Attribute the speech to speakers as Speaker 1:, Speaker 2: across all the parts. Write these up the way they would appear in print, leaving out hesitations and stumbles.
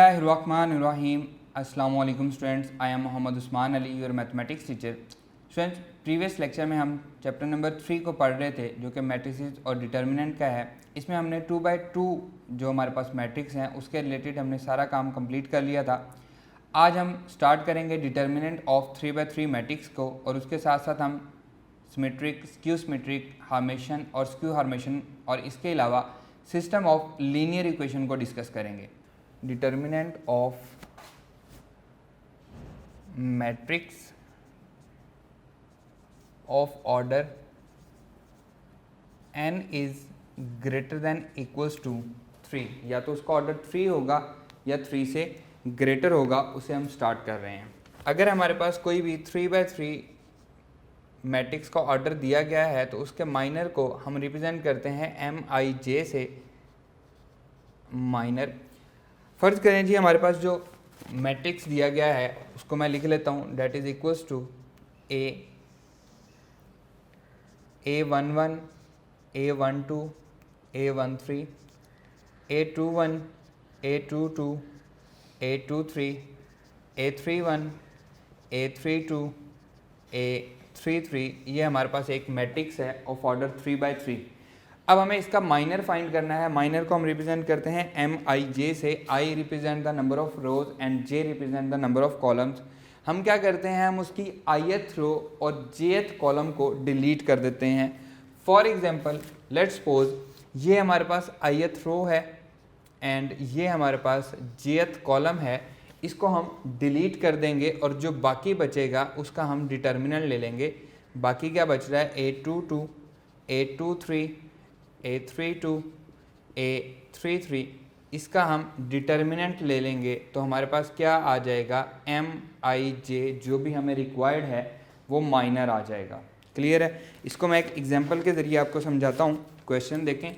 Speaker 1: बिस्मिल्लाहिर्रहमानिर्रहीम। अस्सलामु अलैकुम students, I am Mohammad Usman Ali, your mathematics teacher. Students, previous lecture में हम चैप्टर नंबर 3 को पढ़ रहे थे, जो कि मैट्रिसेस और डिटर्मिनेंट का है। इसमें हमने 2/2 जो हमारे पास मैट्रिक्स हैं उसके रिलेटेड हमने सारा काम कंप्लीट कर लिया था। आज हम स्टार्ट करेंगे डिटर्मिनेंट ऑफ 3/3 मैट्रिक्स को, और उसके साथ साथ हम सिमेट्रिक, स्क्यू सिमेट्रिक, हार्मेशन और स्क्यू हार्मेशन और इसके अलावा सिस्टम ऑफ लीनियर इक्वेशन को डिस्कस करेंगे। Determinant of matrix of order n is greater than equals to 3, या तो उसका ऑर्डर 3 होगा या 3 से ग्रेटर होगा, उसे हम स्टार्ट कर रहे हैं। अगर हमारे पास कोई भी 3/3 मैट्रिक्स का ऑर्डर दिया गया है तो उसके माइनर को हम रिप्रेजेंट करते हैं Mij से। माइनर, फ़र्ज़ करें जी हमारे पास जो मैट्रिक्स दिया गया है उसको मैं लिख लेता हूँ, that is equals to A11, A12, A13, A21, A22, A23, A31, A32, A33। ये हमारे पास एक मैट्रिक्स है ऑफ ऑर्डर 3/3। अब हमें इसका माइनर फाइंड करना है। माइनर को हम रिप्रेजेंट करते हैं Mij से। I represent the number of rose and J represent the number of columns. हम क्या करते हैं, हम उसकी ith रो और jth कॉलम को डिलीट कर देते हैं। फॉर एग्जांपल, लेट्स सपोज ये हमारे पास ith रो है एंड ये हमारे पास jth कॉलम है। इसको हम डिलीट कर देंगे और जो बाकी बचेगा उसका हम डिटर्मिनेंट ले लेंगे। बाकी क्या बच रहा है, A22, A23, A32, A33, इसका हम डिटर्मिनेंट ले लेंगे तो हमारे पास क्या आ जाएगा, Mij, जो भी हमें रिक्वायर्ड है वो माइनर आ जाएगा। क्लियर है? इसको मैं एक एग्जांपल के ज़रिए आपको समझाता हूँ। क्वेश्चन देखें,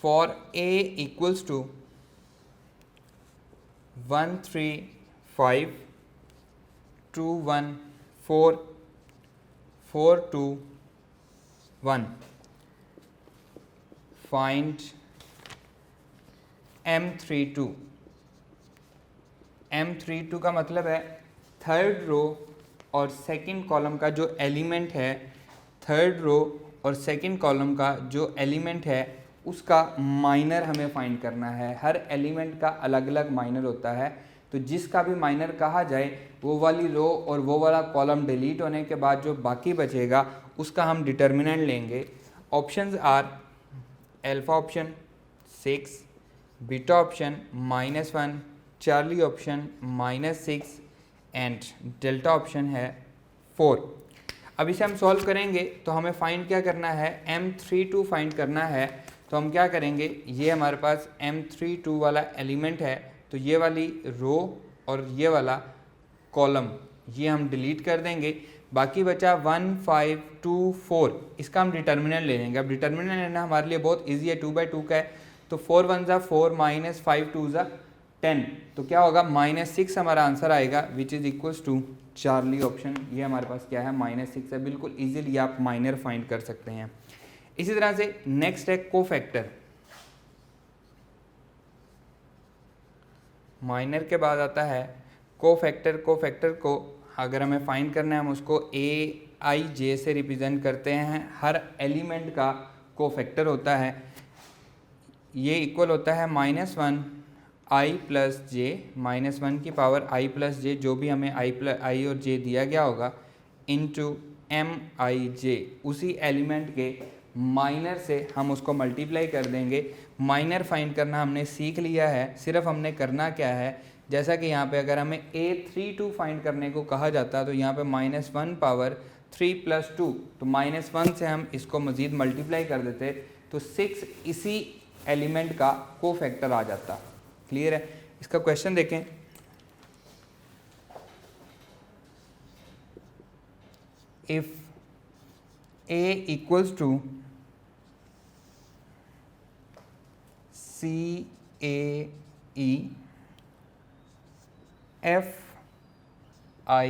Speaker 1: for A equals to 1 3 5 2 1 4 4 2 1, find M32। M32 का मतलब है थर्ड रो और सेकंड कॉलम का जो एलिमेंट है, थर्ड रो और सेकंड कॉलम का जो एलिमेंट है उसका माइनर हमें फाइंड करना है। हर एलिमेंट का अलग अलग माइनर होता है, तो जिसका भी माइनर कहा जाए वो वाली रो और वो वाला कॉलम डिलीट होने के बाद जो बाकी बचेगा उसका हम डिटर्मिनेंट लेंगे। Options are alpha option 6, beta option -1, charlie option -6 and delta option है 4। अब इसे हम सॉल्व करेंगे तो हमें फाइंड क्या करना है, M32 फाइंड करना है। तो हम क्या करेंगे, ये हमारे पास M32 वाला एलिमेंट है, तो ये वाली रो और ये वाला कॉलम ये हम डिलीट कर देंगे। बाकी बचा 1 5 2 4, इसका हम डिटर्मिनेंट ले लेंगे। अब डिटर्मिनेंट लेना हमारे लिए बहुत इजी है, 2/2 का है, तो 4 1 ज़ा 4 -5 2 ज़ा 10, तो क्या होगा, -6 हमारा आंसर आएगा, which is equals to charlie option. ये हमारे पास क्या है, -6 है। बिल्कुल इजीली आप माइनर फाइंड कर सकते हैं। इसी तरह से नेक्स्ट है कोफैक्टर। माइनर के बाद आता है कोफैक्टर। कोफैक्टर को अगर हमें फाइंड करना है, हम उसको Aij से रिप्रेजेंट करते हैं। हर एलिमेंट का कोफैक्टर होता है, ये इक्वल होता है -1 I प्लस जे, -1 की पावर I प्लस जे, जो भी हमें I और j दिया गया होगा, इंटू Mij। उसी एलिमेंट के माइनर से हम उसको मल्टीप्लाई कर देंगे। माइनर फाइंड करना हमने सीख लिया है, सिर्फ हमने करना क्या है, जैसा कि यहाँ पे अगर हमें A32 फाइंड करने को कहा जाता है तो यहाँ पे -1 पावर 3 प्लस 2, तो -1 से हम इसको मज़ीद मल्टीप्लाई कर देते तो 6 इसी एलिमेंट का कोफैक्टर आ जाता। क्लियर है? इसका क्वेश्चन देखें, if A equals to CAE FI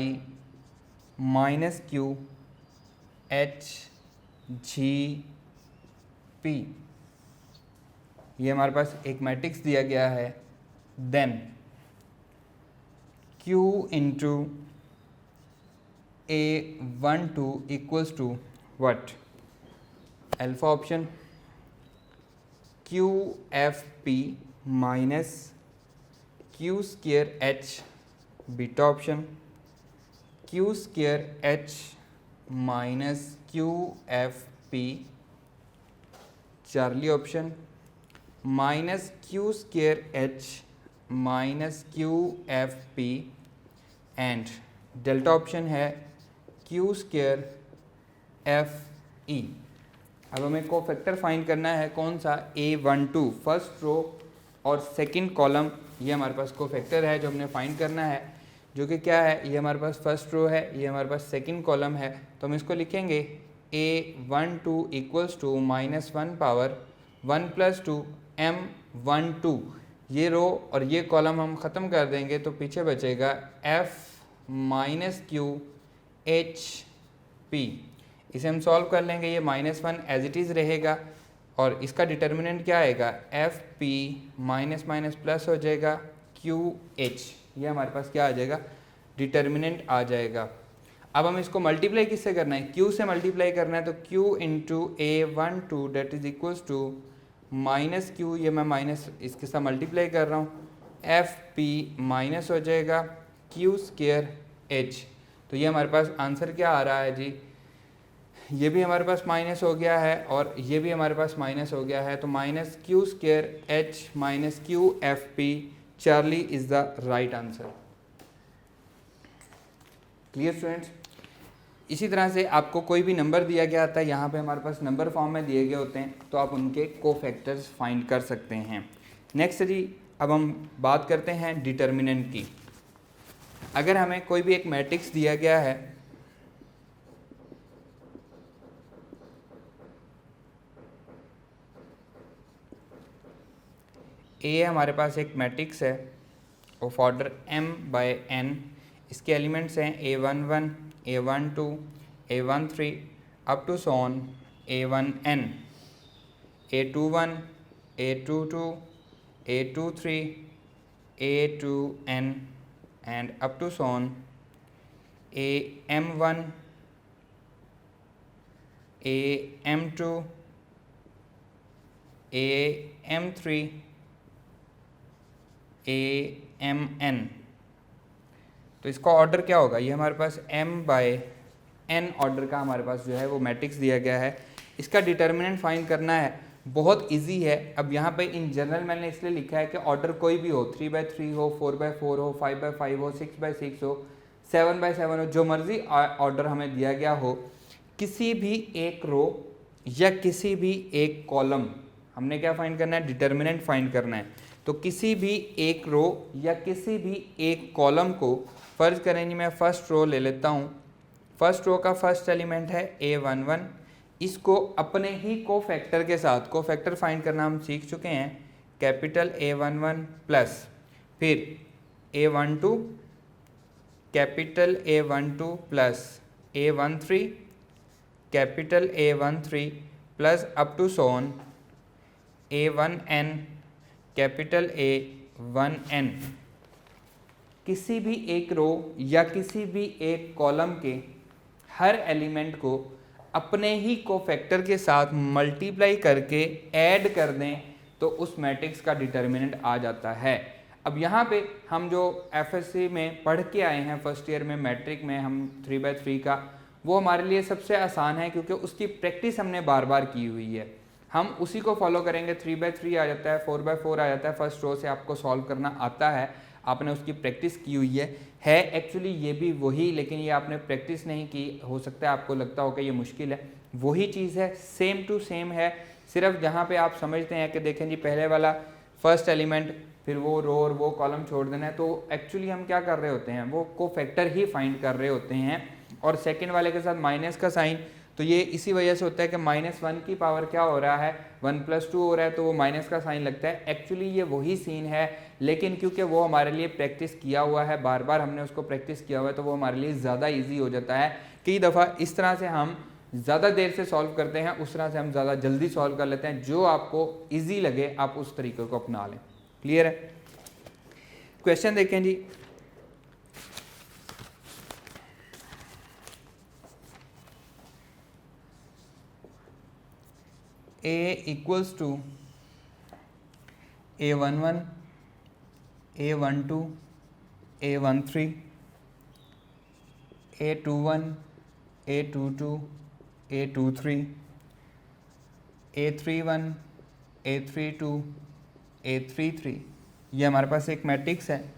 Speaker 1: minus Q HGP ये हमारे पास एक मैट्रिक्स दिया गया है, then Q into A12 equals to what? Alpha option QFP minus Q square H, beta option Q square H minus QFP, charlie option minus Q square H minus QFP and delta option है Q square FE। अब हमें cofactor find करना है, कौन सा? A12, first row और second column, ये हमारे पास कोफैक्टर है जो हमने फाइंड करना है, जो कि क्या है? ये हमारे पास फर्स्ट रो है, ये हमारे पास सेकंड कॉलम है, तो हम इसको लिखेंगे A12 equals to -1 power 1 + 2 M12। ये रो और ये कॉलम हम ख़त्म कर देंगे तो पीछे बचेगा F माइनस QHP। इसे हम सॉल्व कर लेंगे, ये -1 एज इट इज़ रहेगा और इसका डिटर्मिनेंट क्या आएगा? FP माइनस माइनस प्लस हो जाएगा QH, ये हमारे पास क्या आ जाएगा? डिटर्मिनेंट आ जाएगा। अब हम इसको मल्टीप्लाई किससे करना है? Q से मल्टीप्लाई करना है, तो Q into A12 det is equals to minus Q, ये मैं माइनस इसके साथ मल्टीप्लाई कर रहा हूँ, FP माइनस हो जाएगा Q स्क्वायर H। तो ये हमारे पास आंसर क्या आ रहा है जी? ये भी हमारे पास माइनस हो गया है और ये भी हमारे पास माइनस हो गया है, तो minus Q square H minus QFP, Charlie is the right answer. Clear students? इसी तरह से आपको कोई भी नंबर दिया गया था, यहाँ पे हमारे पास नंबर फॉर्म में दिए गए होते हैं, तो आप उनके कोफैक्टर्स फाइंड कर सकते हैं। नेक्स्ट जी, अब हम बात करते हैं डिटर्मिनेंट की। अगर हमें कोई भी एक मैट्रिक्स दिया गया है, ए हमारे पास एक मैट्रिक्स है ऑफ ऑर्डर m/n, इसके एलिमेंट्स हैं A11, A12, A13 up to so on A1n, A21, A22, A23, A2n and up to soon AM1, AM2, AM3, AMN। तो इसका ऑर्डर क्या होगा? ये हमारे पास m/n ऑर्डर का हमारे पास जो है वो मैट्रिक्स दिया गया है। इसका डिटर्मिनेंट फाइंड करना है, बहुत इजी है। अब यहाँ पे इन जनरल मैंने इसलिए लिखा है कि ऑर्डर कोई भी हो, 3/3 हो, 4/4 हो, 5/5 हो, 6/6 हो, 7/7 हो, जो मर्जी ऑर्डर हमें दिया गया हो, किसी भी एक रो या किसी भी एक कॉलम, हमने क्या फाइंड करना है? डिटर्मिनेंट फाइंड करना है। तो किसी भी एक रो या किसी भी एक कॉलम को, फर्ज करें जी मैं फर्स्ट रो ले लेता हूँ, फर्स्ट रो का फर्स्ट एलिमेंट है A11, इसको अपने ही कोफैक्टर के साथ, कोफैक्टर फाइंड करना हम सीख चुके हैं, कैपिटल A11 प्लस फिर A12, capital A12 plus A13, capital A13 plus up to so on A1n, capital A1n। किसी भी एक रो या किसी भी एक कॉलम के हर एलिमेंट को अपने ही कोफैक्टर के साथ मल्टीप्लाई करके ऐड कर दें तो उस मैट्रिक्स का डिटर्मिनेंट आ जाता है। अब यहाँ पे हम जो एफएससी में पढ़ के आए हैं फर्स्ट ईयर में मैट्रिक में, हम 3/3 का, वो हमारे लिए सबसे आसान है क्योंकि उसकी प्रैक्टिस हमने बार बार की हुई है। हम उसी को फॉलो करेंगे। 3/3 आ जाता है, 4/4 आ जाता है, फर्स्ट रो से आपको सॉल्व करना आता है, आपने उसकी प्रैक्टिस की हुई है एक्चुअली ये भी वही, लेकिन ये आपने प्रैक्टिस नहीं की, हो सकता है आपको लगता हो कि ये मुश्किल है, वही चीज़ है, सेम टू सेम है। सिर्फ जहाँ पे आप समझते हैं कि देखें जी पहले वाला फर्स्ट एलिमेंट, फिर वो रो और वो कॉलम छोड़ देना है, तो एक्चुअली हम क्या कर रहे होते हैं, वो कोफैक्टर ही फाइंड कर रहे होते हैं। और सेकेंड वाले के साथ माइनस का साइन, तो ये इसी वजह से होता है कि -1 की पावर क्या हो रहा है, 1 + 2 हो रहा है, तो वो माइनस का साइन लगता है। एक्चुअली ये वही सीन है, लेकिन क्योंकि वो हमारे लिए प्रैक्टिस किया हुआ है, बार बार हमने उसको प्रैक्टिस किया हुआ है, तो वो हमारे लिए ज़्यादा इजी हो जाता है। कई दफ़ा इस तरह से हम ज़्यादा देर से सॉल्व करते हैं उस तरह से हम ज़्यादा जल्दी सॉल्व कर लेते हैं। जो आपको इजी लगे आप उस तरीके को अपना लें। क्लियर है? क्वेश्चन देखें जी। A equals to A11, A12, A13, A21, A22, A23, A31, A32, A33, ये हमारे पास एक मैट्रिक्स है।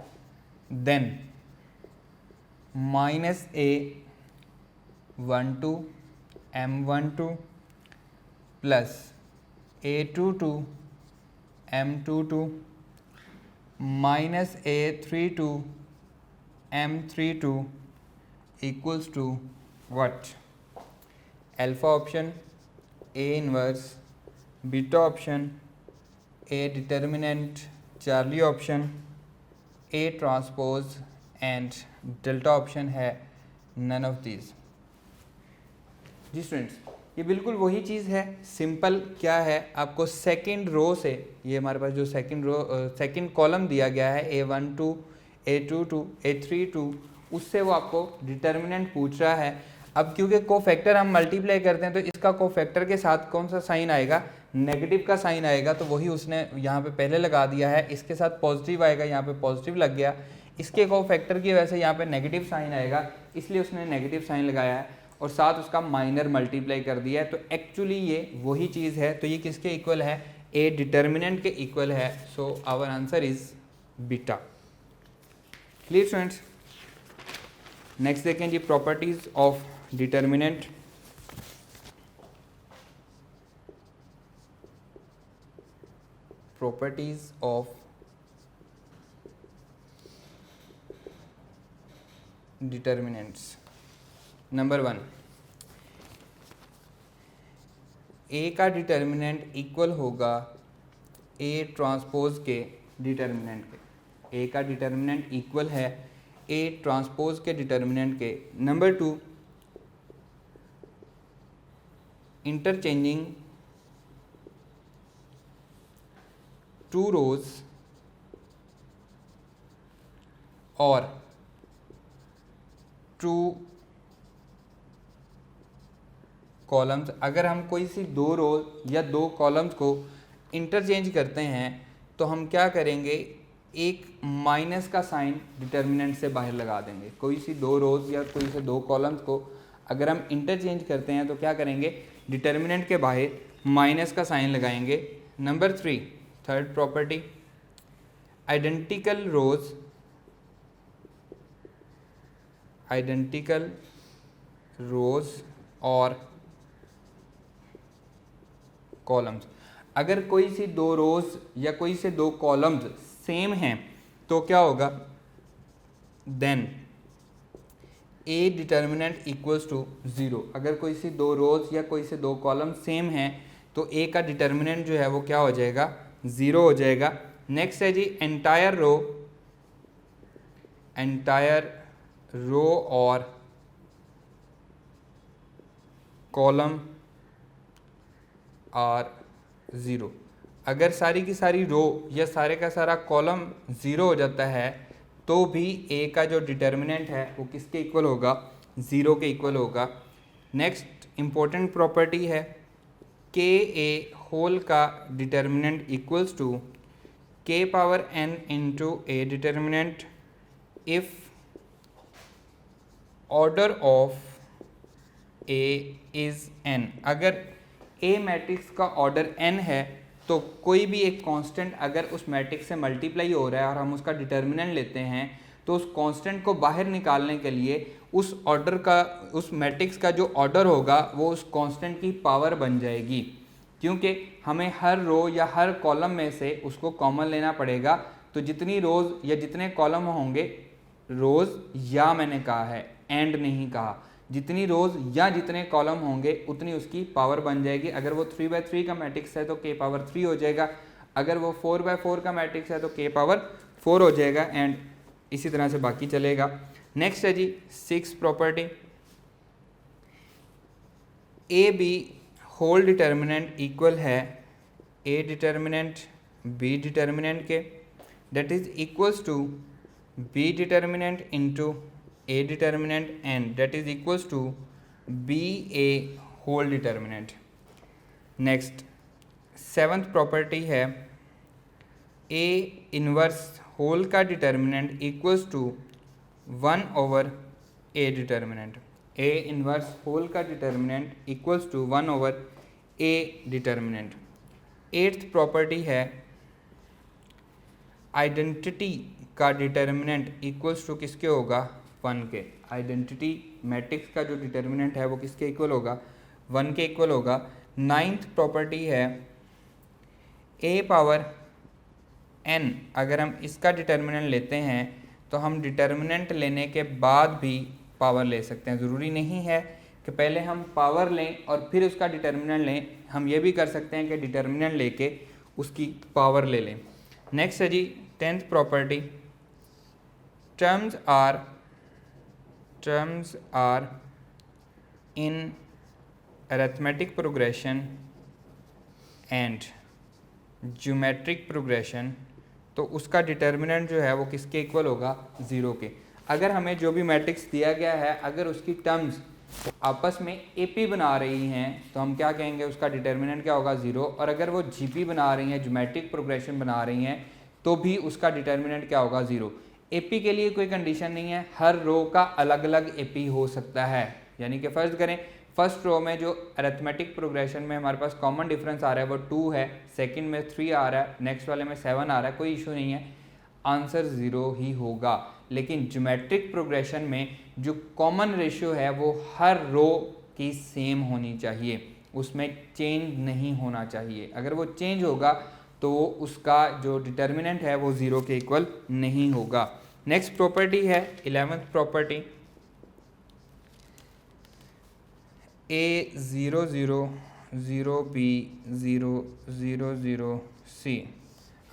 Speaker 1: Then -A12 M12 plus A22 M22 minus A32 M32 equals to what? Alpha option, A inverse, beta option, A determinant, charlie option, A transpose and delta option है none of these. जी students, ये बिल्कुल वही चीज़ है। Simple क्या है, आपको second row से, ये हमारे पास जो सेकंड कॉलम दिया गया है A12, A22, A32, उससे वो आपको डिटर्मिनेंट पूछ रहा है। अब क्योंकि कोफैक्टर हम मल्टीप्लाई करते हैं तो इसका कोफैक्टर के साथ कौन सा साइन आएगा? नेगेटिव का साइन आएगा, तो वही उसने यहाँ पे पहले लगा दिया है। इसके साथ पॉजिटिव आएगा, यहाँ पे पॉजिटिव लग गया। इसके कोफैक्टर की वजह से यहाँ पे नेगेटिव साइन आएगा, इसलिए उसने नेगेटिव साइन लगाया है और साथ उसका माइनर मल्टीप्लाई कर दिया है। तो एक्चुअली ये वही चीज़ है। तो ये किसके इक्वल है? ए डिटर्मिनेंट के इक्वल है। So our answer is beta. Clear students? Next देखें जी, properties of determinant. Properties of determinants. Number 1, A का डिटर्मिनेंट इक्वल होगा ए ट्रांसपोज के डिटर्मिनेंट के। ए का डिटर्मिनेंट इक्वल है ए ट्रांसपोज के डिटर्मिनेंट के। नंबर 2, इंटरचेंजिंग टू रोज और टू कॉलम्स। अगर हम कोई सी दो रो या दो कॉलम्स को इंटरचेंज करते हैं तो हम क्या करेंगे? एक माइनस का साइन डिटर्मिनेंट से बाहर लगा देंगे। कोई सी दो रोज या कोई से दो कॉलम्स को अगर हम इंटरचेंज करते हैं तो क्या करेंगे? डिटर्मिनेंट के बाहर माइनस का साइन लगाएंगे। नंबर 3, थर्ड प्रॉपर्टी, आइडेंटिकल रोज और कॉलम्स। अगर कोई सी दो रोज या कोई से दो कॉलम्स सेम हैं तो क्या होगा? Then A determinant equals to 0। अगर कोई सी दो रोज या कोई से दो कॉलम सेम हैं तो ए का डिटर्मिनेंट जो है वो क्या हो जाएगा? 0 हो जाएगा। नेक्स्ट है जी, एंटायर रो और कॉलम आर 0। अगर सारी की सारी रो या सारे का सारा कॉलम 0 हो जाता है तो भी ए का जो डिटर्मिनेंट है वो किसके इक्वल होगा? 0 के इक्वल होगा। नेक्स्ट इंपॉर्टेंट प्रॉपर्टी है, के ए होल का डिटर्मिनेंट इक्वल्स टू के power n into A determinant if order of A is n। अगर ए मैट्रिक्स का ऑर्डर n है तो कोई भी एक कांस्टेंट अगर उस मैट्रिक्स से मल्टीप्लाई हो रहा है और हम उसका डिटर्मिनेंट लेते हैं तो उस कांस्टेंट को बाहर निकालने के लिए उस मैट्रिक्स का जो ऑर्डर होगा वो उस कांस्टेंट की पावर बन जाएगी, क्योंकि हमें हर रो या हर कॉलम में से उसको कॉमन लेना पड़ेगा। तो जितनी रोज़ या जितने कॉलम होंगे, रोज़ या मैंने कहा है एंड नहीं कहा, जितनी रोज़ या जितने कॉलम होंगे उतनी उसकी पावर बन जाएगी। अगर वो 3/3 का मैट्रिक्स है तो k पावर 3 हो जाएगा। अगर वो 4/4 का मैट्रिक्स है तो k पावर 4 हो जाएगा। एंड इसी तरह से बाकी चलेगा। नेक्स्ट है जी 6 property, A B whole determinant equal है ए डिटर्मिनेंट बी डिटर्मिनेंट के, that is equals to b determinant into a determinant and that is equals to b a whole determinant. Next seventh property है a inverse whole का determinant equals to 1/a determinant, a inverse whole का determinant equals to 1/a determinant. Eighth property है identity का determinant equals to किसके होगा 1 के. Identity matrix का जो डिटर्मिनेंट है वो किसके इक्वल होगा 1 के इक्वल होगा. नाइन्थ प्रॉपर्टी है a पावर n, अगर हम इसका डिटर्मिनेंट लेते हैं तो हम डिटर्मिनेंट लेने के बाद भी पावर ले सकते हैं. ज़रूरी नहीं है कि पहले हम पावर लें और फिर उसका डिटर्मिनेंट लें, हम ये भी कर सकते हैं कि डिटर्मिनेंट लेके उसकी पावर ले लें. नेक्स्ट है जी tenth property, terms are in arithmetic progression and geometric progression, तो उसका डिटर्मिनेंट जो है वो किसके इक्वल होगा 0 के. अगर हमें जो भी मैट्रिक्स दिया गया है अगर उसकी टर्म्स आपस में एपी बना रही हैं तो हम क्या कहेंगे उसका डिटर्मिनेंट क्या होगा 0. और अगर वो जीपी बना रही हैं ज्योमेट्रिक प्रोग्रेशन बना रही हैं तो भी उसका डिटर्मिनेंट क्या होगा 0. एपी के लिए कोई कंडीशन नहीं है, हर रो का अलग अलग एपी हो सकता है. यानी कि फर्स्ट करें फर्स्ट रो में जो अरिथमेटिक प्रोग्रेशन में हमारे पास कॉमन डिफरेंस आ रहा है वो 2 है, सेकंड में 3 आ रहा है, नेक्स्ट वाले में 7 आ रहा है, कोई इशू नहीं है, आंसर 0 ही होगा. लेकिन ज्योमेट्रिक प्रोग्रेशन में जो कॉमन रेशियो है वो हर रो की सेम होनी चाहिए, उसमें चेंज नहीं होना चाहिए. अगर वो चेंज होगा तो उसका जो डिटर्मिनेंट है वो 0 के इक्वल नहीं होगा. नेक्स्ट प्रॉपर्टी है 11th property, A 0 0 0 B 0 0 0 C.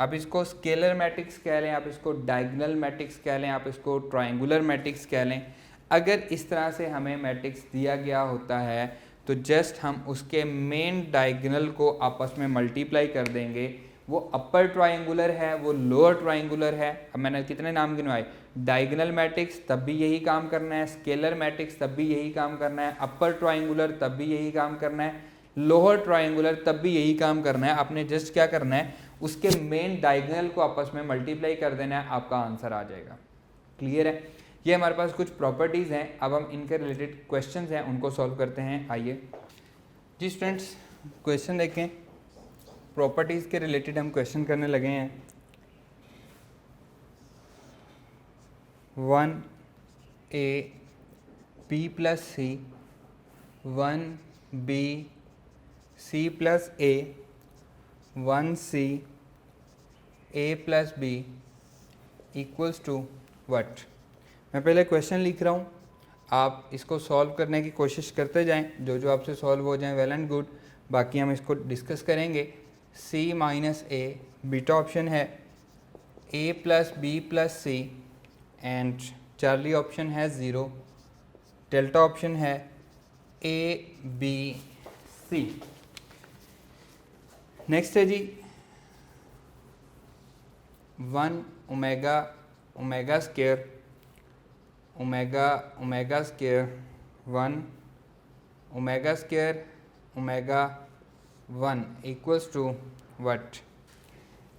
Speaker 1: आप इसको स्केलर मैट्रिक्स कह लें, आप इसको डायगोनल मैट्रिक्स कह लें, आप इसको ट्रायंगुलर मैट्रिक्स कह लें. अगर इस तरह से हमें मैट्रिक्स दिया गया होता है तो जस्ट हम उसके मेन डायगोनल को आपस में मल्टीप्लाई कर देंगे. वो अपर ट्रायंगुलर है, वो लोअर ट्रायंगुलर है. अब मैंने कितने नाम गिनवाए, डायगोनल मैट्रिक्स तब भी यही काम करना है, स्केलर मैट्रिक्स तब भी यही काम करना है, अपर ट्रायंगुलर तब भी यही काम करना है, लोअर ट्रायंगुलर तब भी यही काम करना है. आपने जस्ट क्या करना है उसके मेन डायगोनल को आपस में मल्टीप्लाई कर देना है, आपका आंसर आ जाएगा. क्लियर है. ये हमारे पास कुछ प्रॉपर्टीज़ हैं. अब हम इनके रिलेटेड क्वेश्चंस हैं उनको सॉल्व करते हैं. आइए जी स्टूडेंट्स क्वेश्चन देखें. प्रॉपर्टीज़ के रिलेटेड हम क्वेश्चन करने लगे हैं. 1a b plus C 1b c plus a 1c a plus b equals to what. मैं पहले क्वेश्चन लिख रहा हूँ, आप इसको सॉल्व करने की कोशिश करते जाएं, जो जो आपसे सॉल्व हो जाए वेल एंड गुड, बाकी हम इसको डिस्कस करेंगे. c minus a beta option है, a plus b plus c and charlie option है 0, डेल्टा ऑप्शन है a b c. नेक्स्ट है जी 1 omega omega square omega omega square 1 omega square omega 1 equals to what.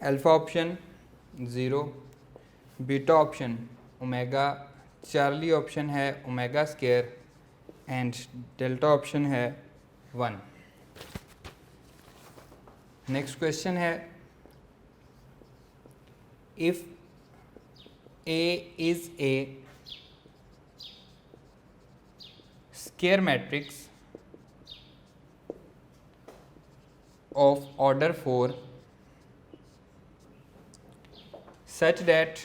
Speaker 1: Alpha option 0, beta option omega, charlie option है omega square and delta option है 1. Next question है if A is a square matrix of order 4 such that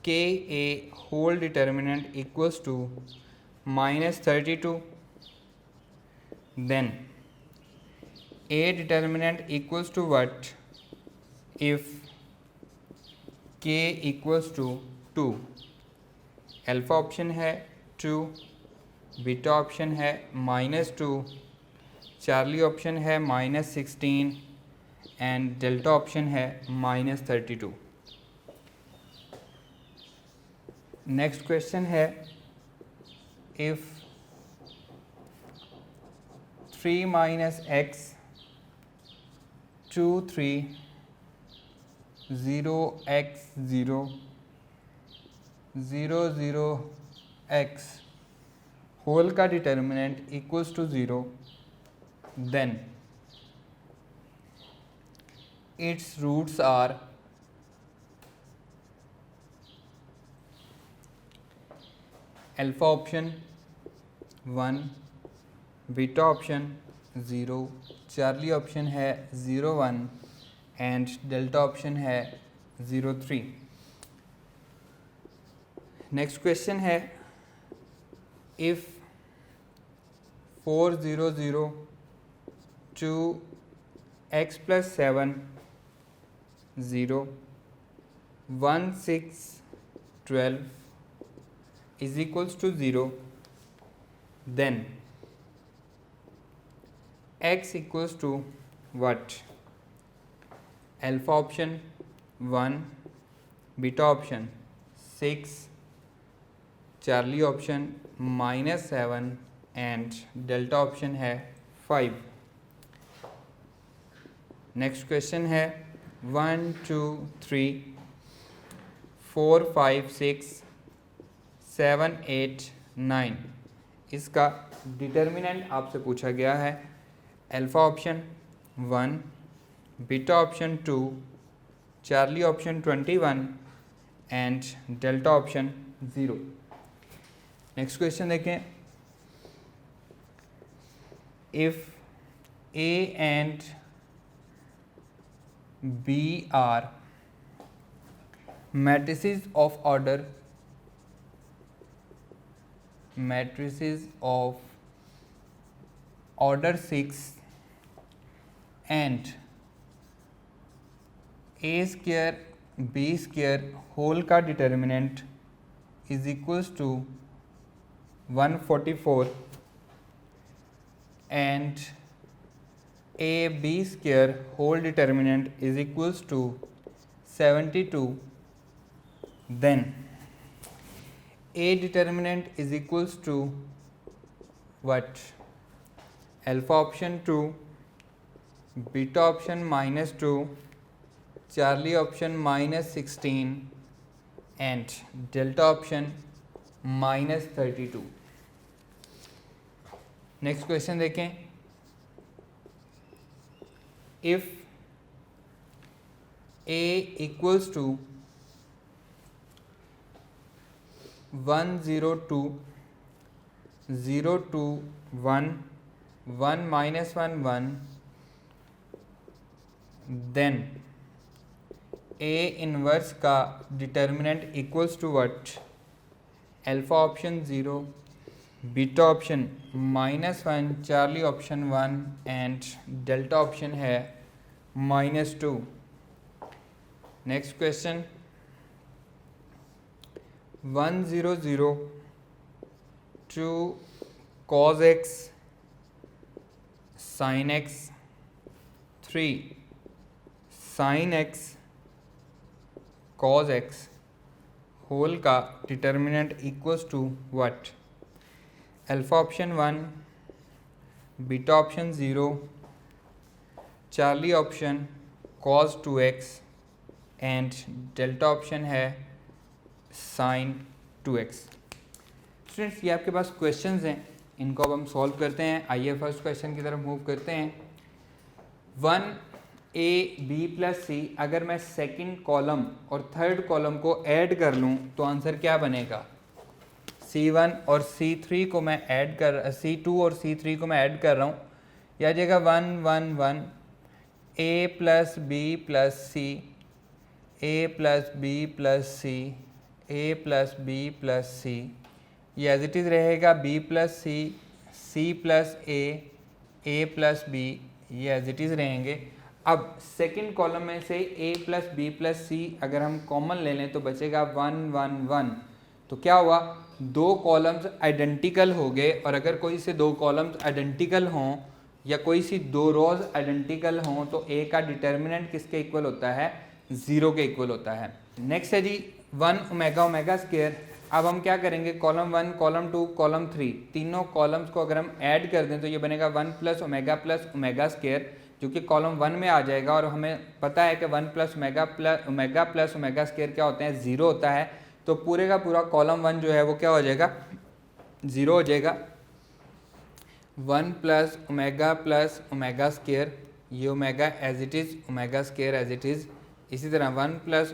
Speaker 1: k a whole determinant equals to -32, then a determinant equals to what if k equals to 2. Alpha option है 2, beta option है -2, Charlie option है -16 and delta option है -32। Next question है if 3 - x 2 3 0 x 0 0 0 x whole का determinant equals to 0, then its roots are alpha option 1, beta option 0, charlie option है 0 1 and delta option है 0 3। Next question है if 4 0 0 2 x + 7 0 1 6 12 is equals to 0, then x equals to what? Alpha option 1, beta option 6, Charlie option -7 and delta option है 5। Next question है 1 2 3 4 5 6 7 8 9, इसका determinant आपसे पूछा गया है alpha option 1, beta option 2, Charlie option 21 and delta option 0। Next question देखें if A and B are matrices of order 6 and A square B square whole का determinant is equals to 144 and A B square whole determinant is equals to 72, then A determinant is equals to what? Alpha option 2, beta option -2, Charlie option -16 and delta option -32। Next question देखें if A equals to 102 0 2 1 1 minus 1 1, then A inverse का determinant equals to what? Alpha option 0, beta option -1, charlie option 1 and delta option है -2। Next question 1 0 0 2 cos x sin x 3 sin x cos x whole का determinant equals to what? Alpha option 1, beta option 0, charlie option cos 2x and delta option है sin 2x। Students ये आपके पास questions हैं, इनको अब हम solve करते हैं। आइए फर्स्ट क्वेश्चन की तरफ मूव करते हैं। 1AB + C, अगर मैं सेकंड कॉलम और थर्ड कॉलम को ऐड कर लूँ तो आंसर क्या बनेगा? C1 और C3 को मैं ऐड कर C2 और C3 को मैं ऐड कर रहा हूँ, यह आ जाएगा 1 1 1 A + B + C, A + B + C, A + B + C, ये एज इट इज़ रहेगा B + C, C + A, A + B, ये एज इट इज़ रहेंगे। अब सेकंड कॉलम में से A + B + C अगर हम कॉमन ले लें तो बचेगा 1 1 1, तो क्या हुआ, दो कॉलम्स आइडेंटिकल हो गए, और अगर कोई से दो कॉलम्स आइडेंटिकल हों या कोई सी दो रोज आइडेंटिकल हों तो ए का डिटर्मिनेंट किसके इक्वल होता है, 0 के इक्वल होता है। नेक्स्ट है जी 1 ओमेगा ओमेगा स्क्वायर। अब हम क्या करेंगे, कॉलम 1 कॉलम 2 कॉलम 3 तीनों कॉलम्स को अगर हम ऐड कर दें तो ये बनेगा 1 प्लस ओमेगा स्क्वायर, जो कि कॉलम 1 में आ जाएगा। और हमें पता है कि 1 प्लस ओमेगा स्क्वायर क्या होते हैं, 0 होता है। तो पूरे का पूरा कॉलम 1 जो है वो क्या हो जाएगा, 0 हो जाएगा। 1 प्लस ओमेगा स्क्वायर, ये omega as it is, omega square as it is. इसी तरह 1 plus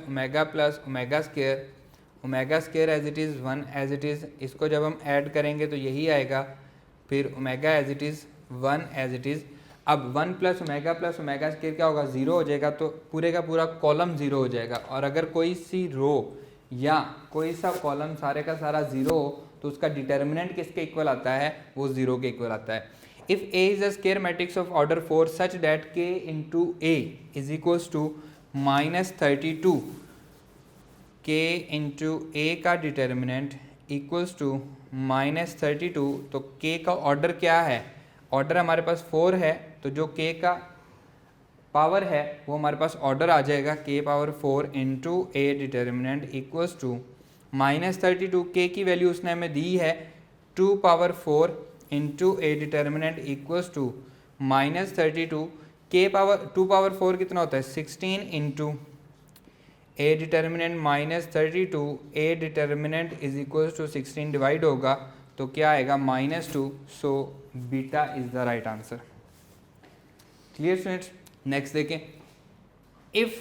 Speaker 1: omega square as it is, 1 as it is. इसको जब हम ऐड करेंगे तो यही आएगा। फिर omega as it is, 1 as it is. अब 1 प्लस ओमेगा स्क्वायर क्या होगा, 0 हो जाएगा। तो पूरे का पूरा कॉलम 0 हो जाएगा। और अगर कोई सी रो या कोई सा कॉलम सारे का सारा 0 हो तो उसका डिटर्मिनेंट किसके इक्वल आता है, वो 0 के इक्वल आता है। If A is a square matrix of order 4 such that k into A is equals to -32, k into ए का डिटर्मिनेंट इक्वल्स टू -32, तो के का ऑर्डर क्या है, ऑर्डर हमारे पास 4 है, तो जो के का पावर है वो हमारे पास ऑर्डर आ जाएगा, K power 4 into A determinant equals to -32। K की वैल्यू उसने हमें दी है 2 power 4 into A determinant equals to -32। K power 2 power 4 कितना होता है, 16 into A determinant -32, A determinant is equals to 16 divide होगा तो क्या आएगा, -2। So beta is the right answer. Clear students. Next देखें, इफ़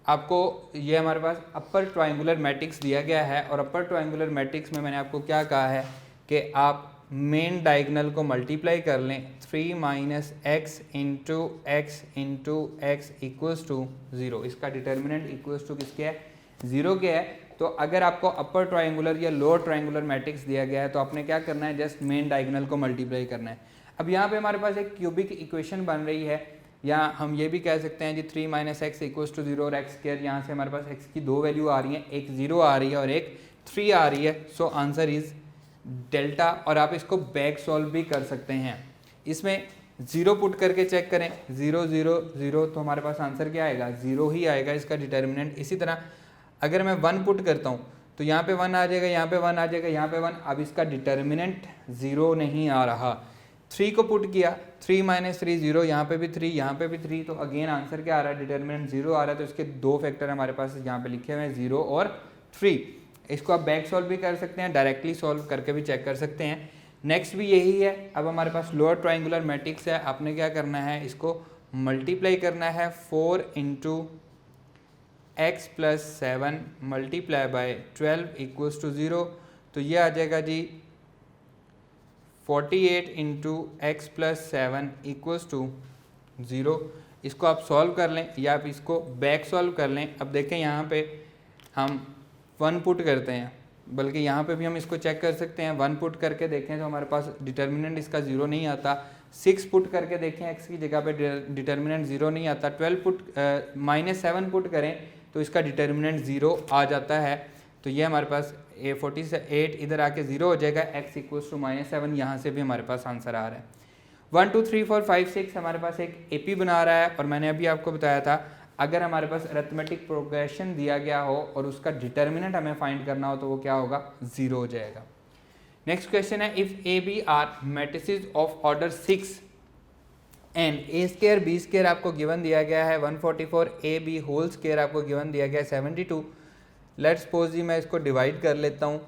Speaker 1: आपको ये हमारे पास अपर ट्रायंगुलर मैट्रिक्स दिया गया है, और अपर ट्रायंगुलर मैट्रिक्स में मैंने आपको क्या कहा है कि आप मेन डायगोनल को मल्टीप्लाई कर लें, 3 minus x into x equals to 0। इसका डिटर्मिनेंट इक्वल्स टू किसके है, 0 के है। तो अगर आपको अपर ट्रायंगुलर या लोअर ट्रायंगुलर मैट्रिक्स दिया गया है तो आपने क्या करना है, जस्ट मेन डायगोनल को मल्टीप्लाई करना है। अब यहाँ पे हमारे पास एक क्यूबिक इक्वेशन बन रही है, या हम ये भी कह सकते हैं जी 3 माइनस एक्स इक्वल्स टू 0 और एक्स स्क्वायर, यहाँ से हमारे पास एक्स की दो वैल्यू आ रही हैं, एक 0 आ रही है और एक 3 आ रही है। So answer is delta. और आप इसको बैक सॉल्व भी कर सकते हैं, इसमें 0 पुट करके चेक करें, 0 0 0, तो हमारे पास आंसर क्या आएगा, 0 ही आएगा इसका डिटर्मिनेंट। इसी तरह अगर मैं 1 पुट करता हूँ तो यहाँ पे 1 आ जाएगा, यहाँ पे 1 आ जाएगा, यहाँ पे 1। अब इसका डिटर्मिनेंट 0 नहीं आ रहा। 3 को पुट किया, 3 माइनस 3 0, यहाँ पे भी 3, यहाँ पे भी 3, तो अगेन आंसर क्या आ रहा है, डिटर्मिनेंट 0 आ रहा है। तो इसके दो फैक्टर हमारे पास यहाँ पे लिखे हुए हैं, 0 और 3। इसको आप बैक सॉल्व भी कर सकते हैं, डायरेक्टली सॉल्व करके भी चेक कर सकते हैं। नेक्स्ट भी यही है। अब हमारे पास लोअर ट्राइंगुलर मैट्रिक्स है, आपने क्या करना है, इसको मल्टीप्लाई करना है, 4 into x plus 7 multiply by 12 equals to 0। तो ये आ जाएगा जी 48 into x plus 7 equals to 0। इसको आप सॉल्व कर लें या आप इसको बैक सॉल्व कर लें। अब देखें यहाँ पे हम 1 पुट करते हैं, बल्कि यहाँ पे भी हम इसको चेक कर सकते हैं। 1 पुट करके देखें तो हमारे पास डिटर्मिनेंट इसका 0 नहीं आता। 6 पुट करके देखें, x की जगह पे डिटर्मिनेंट 0 नहीं आता। 12 पुट -7 पुट करें तो इसका डिटर्मिनेंट 0 आ जाता है। तो ये हमारे पास 48 इधर आके 0 हो जाएगा, x इक्वल्स टू -7, यहाँ से भी हमारे पास आंसर आ रहा है। 1 2 3 4 5 6 हमारे पास एक AP बना रहा है। और मैंने अभी आपको बताया था, अगर हमारे पास अरिथमेटिक प्रोग्रेशन दिया गया हो और उसका डिटर्मिनेंट हमें फाइंड करना हो तो वो क्या होगा, 0 हो जाएगा। नेक्स्ट क्वेश्चन है, if A B are matrices of order 6 and A square B square आपको गिवन दिया गया है 144, ए बी होल स्क्वायर आपको गिवन दिया गया है 72। लेट्स सपोज जी मैं इसको डिवाइड कर लेता हूँ,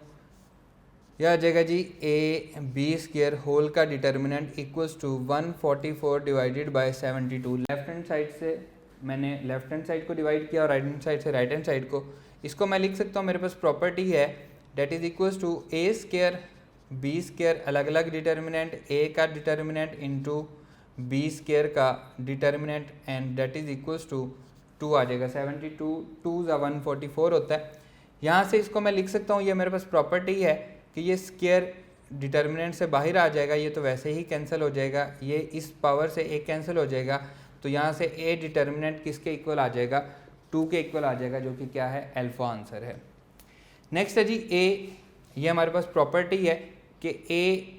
Speaker 1: यह आ जाएगा जी ए बी स्क्वायर होल का determinant equals to 144 divided by 72। Left hand side से मैंने लेफ्ट हैंड साइड को डिवाइड किया और राइट हैंड साइड से राइट हैंड साइड को। इसको मैं लिख सकता हूँ, मेरे पास प्रॉपर्टी है det is equals to A square B square अलग अलग डिटर्मिनेंट, ए का डिटर्मिनेंट इंटू बी स्क्वायर का determinant, and det is equals to 2 आ जाएगा। 72 2 144 होता है। यहाँ से इसको मैं लिख सकता हूँ, ये मेरे पास प्रॉपर्टी है कि ये स्क्वायर डिटर्मिनेंट से बाहर आ जाएगा, ये तो वैसे ही कैंसिल हो जाएगा, ये इस पावर से एक कैंसिल हो जाएगा। तो यहाँ से ए डिटर्मिनेंट किसके इक्वल आ जाएगा, 2 के इक्वल आ जाएगा, जो कि क्या है, अल्फा आंसर है। नेक्स्ट है जी ए, ये हमारे पास प्रॉपर्टी है कि ए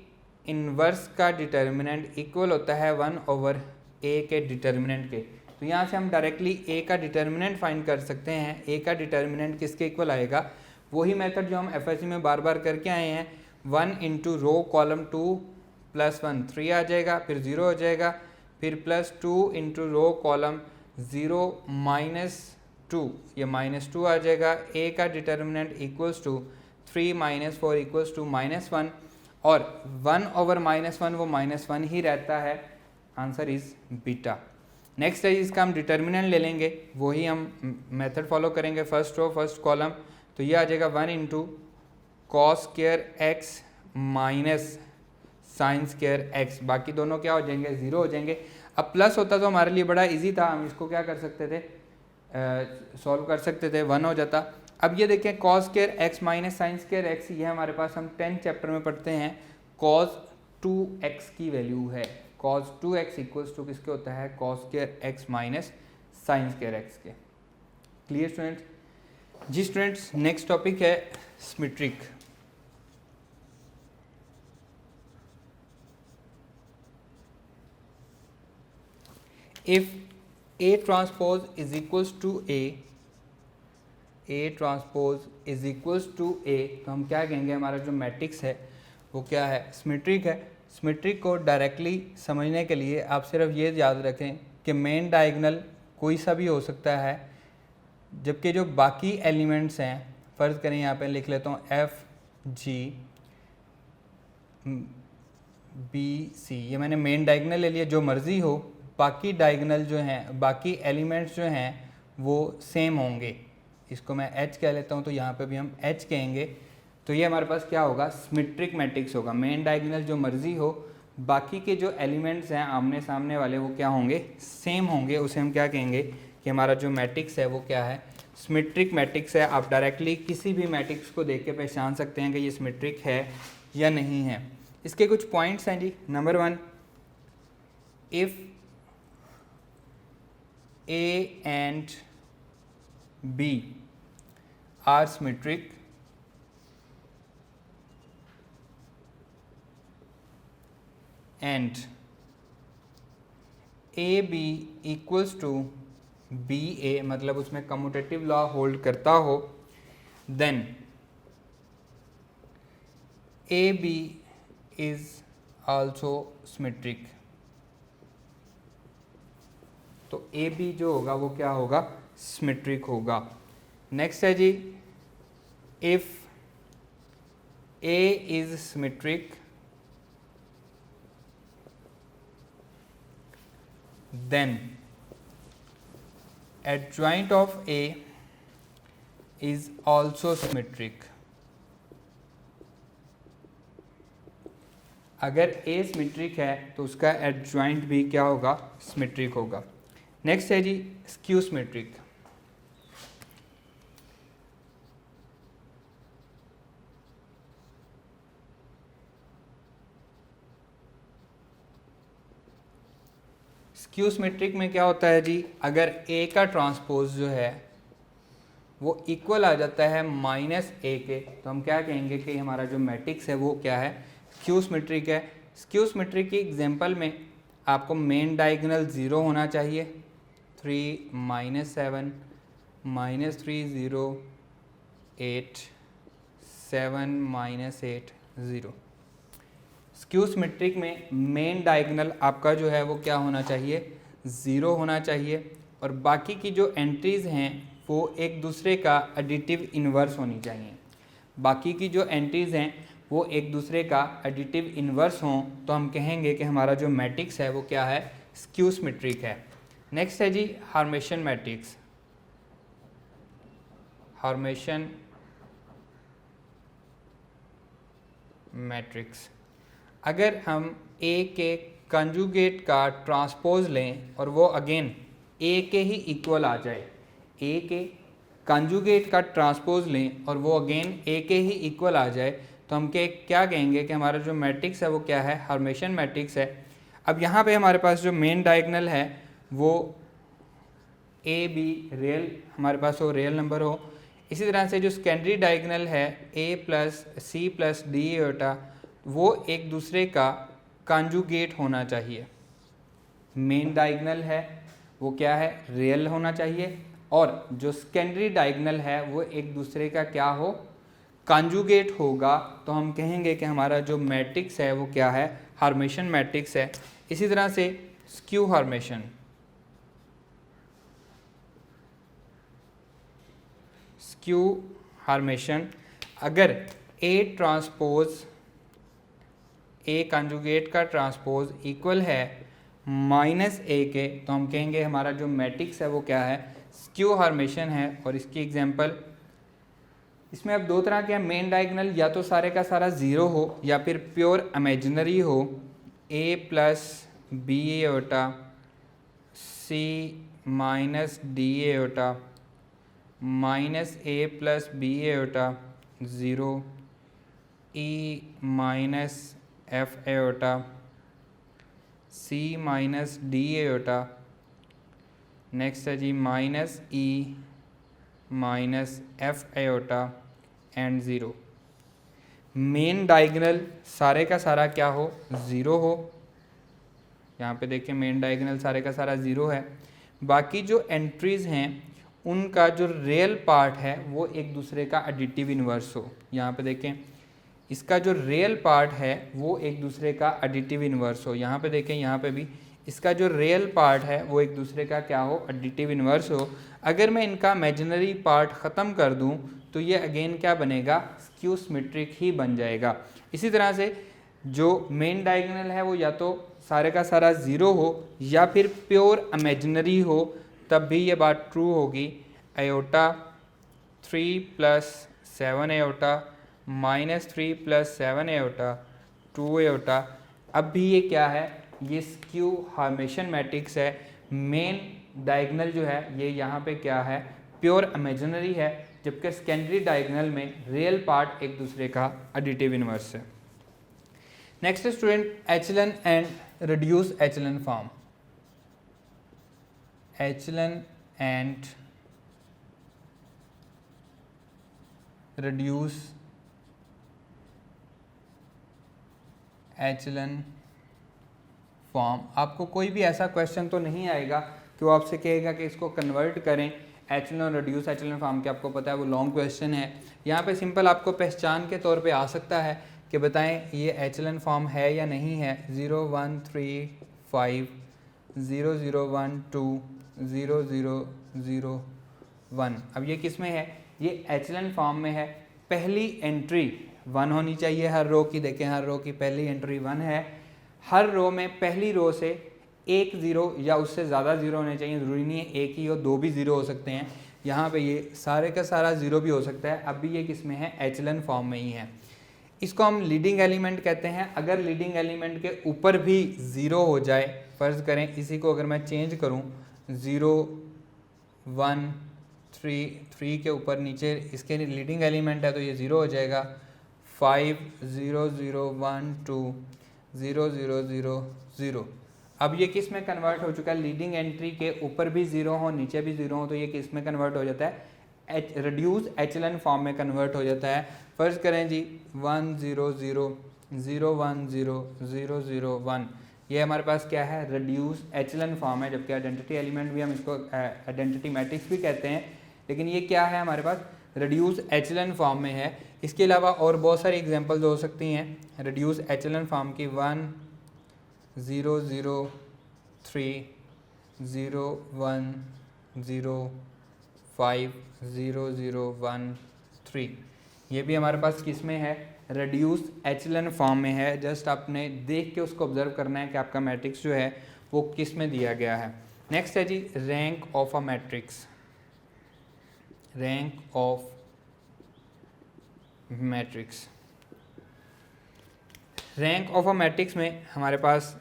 Speaker 1: इनवर्स का डिटर्मिनेंट इक्वल होता है 1/a के डिटर्मिनेंट के। तो यहाँ से हम डायरेक्टली ए का डिटर्मिनेंट फाइंड कर सकते हैं। ए का डिटर्मिनेंट किसके इक्वल आएगा, वही मेथड जो हम एफएससी में बार बार करके आए हैं। 1 इंटू रो कॉलम 2 + 1 3 आ जाएगा, फिर 0 हो जाएगा, फिर +2 इंटू रो कॉलम 0 -2, ये -2 आ जाएगा। ए का determinant equals to 3 - 4 equals to -1, और 1/-1 वो -1 ही रहता है। Answer is beta. नेक्स्ट है इसका हम डिटर्मिनेंट ले लेंगे, वही हम मेथड फॉलो करेंगे, फर्स्ट रो फर्स्ट कॉलम। तो ये आ जाएगा 1 into cos square x minus sine square x, बाकी दोनों क्या हो जाएंगे, 0 हो जाएंगे। अब प्लस होता तो हमारे लिए बड़ा इजी था, हम इसको क्या कर सकते थे, सॉल्व कर सकते थे, 1 हो जाता। अब ये देखें cos square x minus sine square x, ये हमारे पास हम 10th चैप्टर में पढ़ते हैं, cos 2x की वैल्यू है। cos 2x इक्वल्स टू किसके होता है, cos square x minus sine square x के। Clear students? जी स्टूडेंट्स, नेक्स्ट टॉपिक है symmetric. If A transpose is equals to A transpose is equals to A, तो हम क्या कहेंगे, हमारा जो मैट्रिक्स है वो क्या है, सिमेट्रिक है। सिमेट्रिक को डायरेक्टली समझने के लिए आप सिर्फ ये याद रखें कि मेन डायगोनल कोई सा भी हो सकता है, जबकि जो बाकी एलिमेंट्स हैं, फ़र्ज़ करें यहाँ पे लिख लेता हूँ F G B C, ये मैंने मेन डायगोनल ले लिया, जो मर्ज़ी हो, बाकी डायगोनल जो हैं, बाकी एलिमेंट्स जो हैं वो सेम होंगे। इसको मैं H कह लेता हूँ, तो यहाँ पे भी हम H कहेंगे। तो ये हमारे पास क्या होगा, सिमेट्रिक मैट्रिक्स होगा। मेन डायगोनल जो मर्ज़ी हो, बाकी के जो एलिमेंट्स हैं आमने सामने वाले, वो क्या होंगे, सेम होंगे। उसे हम क्या कहेंगे कि हमारा जो मैट्रिक्स है वो क्या है, सिमेट्रिक मैट्रिक्स है। आप डायरेक्टली किसी भी मैट्रिक्स को देख के पहचान सकते हैं कि ये सिमेट्रिक है या नहीं है। इसके कुछ पॉइंट्स हैं जी। Number 1, if A and B are symmetric, and AB equals to BA, मतलब उसमें कम्यूटेटिव लॉ होल्ड करता हो, then AB is also symmetric। तो ए बी जो होगा वो क्या होगा, सिमेट्रिक होगा। नेक्स्ट है जी, if A is symmetric then adjoint of A is also symmetric. अगर ए सिमेट्रिक है तो उसका एडजॉइंट भी क्या होगा, सिमेट्रिक होगा। नेक्स्ट है जी, स्क्यू सिमेट्रिक। स्क्यू सिमेट्रिक में क्या होता है जी, अगर ए का ट्रांसपोज जो है वो इक्वल आ जाता है -a के, तो हम क्या कहेंगे कि हमारा जो मैट्रिक्स है वो क्या है, स्क्यू सिमेट्रिक है। स्क्यू सिमेट्रिक की एग्जांपल में आपको मेन डायगोनल 0 होना चाहिए, 3 -7 -3 0 8 7 -8 0। स्क्यू सिमेट्रिक में मेन डायगोनल आपका जो है वो क्या होना चाहिए, 0 होना चाहिए, और बाकी की जो एंट्रीज़ हैं वो एक दूसरे का एडिटिव इन्वर्स होनी चाहिए। बाकी की जो एंट्रीज़ हैं वो एक दूसरे का एडिटिव इन्वर्स हों, तो हम कहेंगे कि हमारा जो मैट्रिक्स है वो क्या है, स्क्यू सिमेट्रिक है। नेक्स्ट है जी, हर्मिशियन मैट्रिक्स। हर्मिशियन मैट्रिक्स, अगर हम ए के कंजुगेट का ट्रांसपोज लें और वो अगेन ए के ही इक्वल आ जाए, ए के कंजुगेट का ट्रांसपोज लें और वो अगेन ए के ही इक्वल आ जाए, तो हम क्या कहेंगे कि हमारा जो मैट्रिक्स है वो क्या है, हर्मिशियन मैट्रिक्स है। अब यहाँ पे हमारे पास जो मेन डायगोनल है वो ए बी रियल, हमारे पास वो रियल नंबर हो, इसी तरह से जो सेकेंडरी डायगोनल है ए प्लस सी प्लस डी एटा, वो एक दूसरे का कॉन्जुगेट होना चाहिए। मेन डायगोनल है वो क्या है, रियल होना चाहिए, और जो सेकेंडरी डायगोनल है वो एक दूसरे का क्या हो, कॉन्जुगेट होगा। तो हम कहेंगे कि हमारा जो मैट्रिक्स है वो क्या है, हार्मेशन मैट्रिक्स है। इसी तरह से स्क्यू हार्मेशन, स्क्यू हार्मेशन, अगर ए ट्रांसपोज ए कॉन्जुगेट का ट्रांसपोज इक्वल है माइनस ए के, तो हम कहेंगे हमारा जो मैट्रिक्स है वो क्या है, स्क्यू हार्मेशन है। और इसकी एग्जांपल, इसमें अब दो तरह के हैं मेन डायगोनल, या तो सारे का सारा ज़ीरो हो या फिर प्योर इमेजिनरी हो। ए प्लस बी एटा, सी माइनस डी एटा, माइनस ए प्लस बी एटा, ज़ीरो, ई माइनस एफ एटा, सी माइनस डी एटा, नेक्स्ट है जी minus E minus F Etah and zero. Main diagonal सारे का सारा क्या हो, ज़ीरो हो। यहाँ पे देखिए मेन डायगोनल सारे का सारा ज़ीरो है। बाकी जो एंट्रीज़ हैं उनका जो रियल पार्ट है वो एक दूसरे का एडिटिव इन्वर्स हो। यहाँ पे देखें इसका जो रियल पार्ट है वो एक दूसरे का एडिटिव इन्वर्स हो। यहाँ पे देखें, यहाँ पे भी इसका जो रियल पार्ट है वो एक दूसरे का क्या हो, एडिटिव इन्वर्स हो। अगर मैं इनका इमेजिनरी पार्ट ख़त्म कर दूं तो ये अगेन क्या बनेगा, स्क्यू सिमेट्रिक ही बन जाएगा। इसी तरह से जो मेन डायगोनल है वो या तो सारे का सारा ज़ीरो हो या फिर प्योर इमेजिनरी हो, तब भी ये बात ट्रू होगी। Aorta 3 plus 7 aorta minus 3 plus 7 aorta 2 aorta, अब भी ये क्या है, ये स्क्यू हार्मेशन मैट्रिक्स है। मेन डायगोनल जो है ये यहाँ पे क्या है, प्योर इमेजिनरी है, जबकि सेकेंडरी डायगोनल में रियल पार्ट एक दूसरे का एडिटिव इन्वर्स है। Next student, echelon and reduce echelon form. Echelon and reduce echelon form. आपको कोई भी ऐसा क्वेश्चन तो नहीं आएगा कि वो आपसे कहेगा कि इसको कन्वर्ट करें एचलन और रिड्यूस एचलन फॉर्म के, आपको पता है वो लॉन्ग क्वेश्चन है। यहाँ पे सिंपल आपको पहचान के तौर पे आ सकता है कि बताएं ये एचलन फॉर्म है या नहीं है। 0 1 3 5 0 0 1 2 0 0 0 1। अब ये किस में है, ये एचलन फॉर्म में है। पहली एंट्री 1 होनी चाहिए हर रो की। देखें हर रो की पहली एंट्री 1 है। हर रो में पहली रो से एक ज़ीरो या उससे ज़्यादा ज़ीरो होने चाहिए, ज़रूरी नहीं है एक ही हो, दो भी ज़ीरो हो सकते हैं। यहाँ पे ये सारे का सारा ज़ीरो भी हो सकता है। अब भी ये किस में है, एचलन फॉर्म में ही है। इसको हम लीडिंग एलिमेंट कहते हैं। अगर लीडिंग एलिमेंट के ऊपर भी ज़ीरो हो जाए, फ़र्ज़ करें इसी को अगर मैं चेंज करूँ 0 1 3 के ऊपर नीचे इसके लीडिंग एलिमेंट है तो ये ज़ीरो हो जाएगा। 5 0 0 1 2 0 0 0 0। अब ये किस में कन्वर्ट हो चुका है, लीडिंग एंट्री के ऊपर भी ज़ीरो हो नीचे भी ज़ीरो हो तो ये किस में कन्वर्ट हो जाता है, रिड्यूस एचलन फॉर्म में कन्वर्ट हो जाता है। फ़र्ज़ करें जी 1 0 0 0 1 0 0 0 1, ये हमारे पास क्या है, रिड्यूस एचलन फॉर्म है। जबकि आइडेंटिटी एलिमेंट भी हम इसको आइडेंटिटी मैट्रिक्स भी कहते हैं, लेकिन ये क्या है हमारे पास रिड्यूस एचलन फॉर्म में है। इसके अलावा और बहुत सारी एग्जांपल्स हो सकती हैं रिड्यूस एचलन फॉर्म की। 1 0 0 3 0 1 0 5 0 0 1 3, ये भी हमारे पास किस में है, रिड्यूस एचलन फॉर्म में है। जस्ट आपने देख के उसको ऑब्जर्व करना है कि आपका मैट्रिक्स जो है वो किस में दिया गया है। नेक्स्ट है जी rank of a matrix. Rank of matrix, rank of a matrix में हमारे पास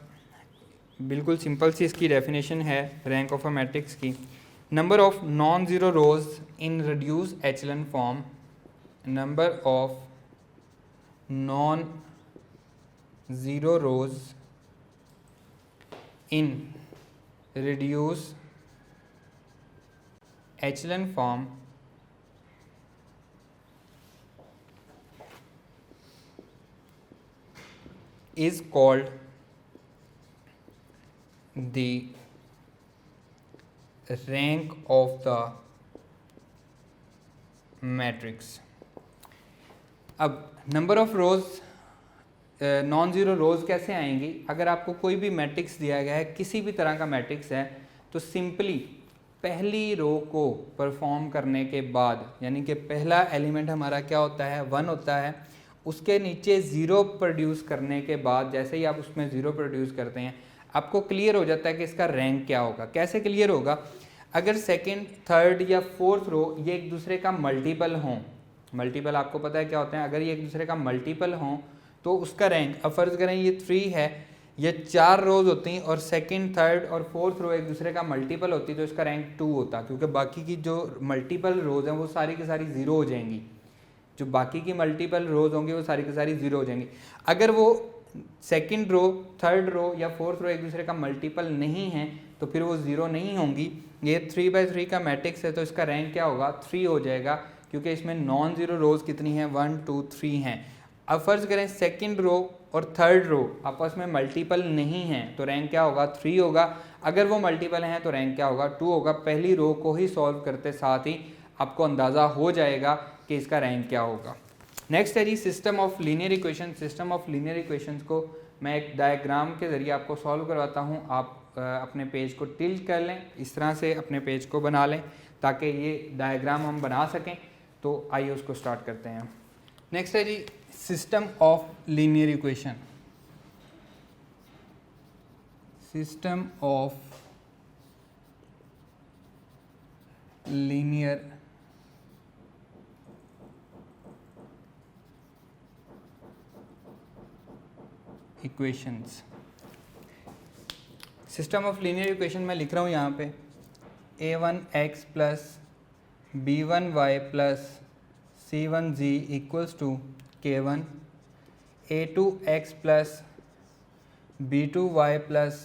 Speaker 1: बिल्कुल सिंपल सी इसकी डेफिनेशन है रैंक ऑफ अ मैट्रिक्स की। Number of non zero rows in reduce echelon form, number of non zero rows in reduce echelon form is called the rank of the matrix. अब number of rows, non zero rows कैसे आएंगी? अगर आपको कोई भी matrix दिया गया है, किसी भी तरह का मैट्रिक्स है, तो सिंपली पहली रो को परफॉर्म करने के बाद, यानी कि पहला एलिमेंट हमारा क्या होता है, 1 होता है, उसके नीचे 0 प्रोड्यूस करने के बाद, जैसे ही आप उसमें 0 प्रोड्यूस करते हैं, आपको क्लियर हो जाता है कि इसका रैंक क्या होगा। कैसे क्लियर होगा? अगर सेकंड, थर्ड या फोर्थ रो ये एक दूसरे का मल्टीपल हों, मल्टीपल आपको पता है क्या होते हैं, अगर ये एक दूसरे का मल्टीपल हों तो उसका रैंक, अब फर्ज करें ये 3 है, ये 4 रोज होती हैं और सेकंड, थर्ड और फोर्थ रो एक दूसरे का मल्टीपल होती तो इसका रैंक 2 होता, क्योंकि बाकी की जो मल्टीपल रोज हैं वो सारी की सारी 0 हो जाएंगी। जो बाकी की मल्टीपल रोज होंगी वो सारी की सारी 0 हो जाएंगी। अगर वो सेकंड रो, थर्ड रो या फोर्थ रो एक दूसरे का मल्टीपल नहीं है तो फिर वो 0 नहीं होंगी। ये 3/3 का मैट्रिक्स है तो इसका रैंक क्या होगा, 3 हो जाएगा, क्योंकि इसमें नॉन ज़ीरो रोज कितनी हैं, 1 2 3 हैं। अब फर्ज करें सेकंड रो और थर्ड रो आपस में मल्टीपल नहीं हैं तो रैंक क्या होगा, 3 होगा। अगर वो मल्टीपल हैं तो रैंक क्या होगा, 2 होगा। पहली रो को ही सॉल्व करते साथ ही आपको अंदाज़ा हो जाएगा कि इसका रैंक क्या होगा। नेक्स्ट है जी system of linear equation. System of linear equations को मैं एक डायग्राम के ज़रिए आपको सॉल्व करवाता हूँ। आप अपने पेज को टिल्ट कर लें, इस तरह से अपने पेज को बना लें ताकि ये डायग्राम हम बना सकें। तो आइए उसको स्टार्ट करते हैं। नेक्स्ट है जी system of linear equation. System of linear equations. System of linear equation मैं लिख रहा हूँ यहाँ पे a1x plus b1y plus c1z equals to k1, a2x plus b2y plus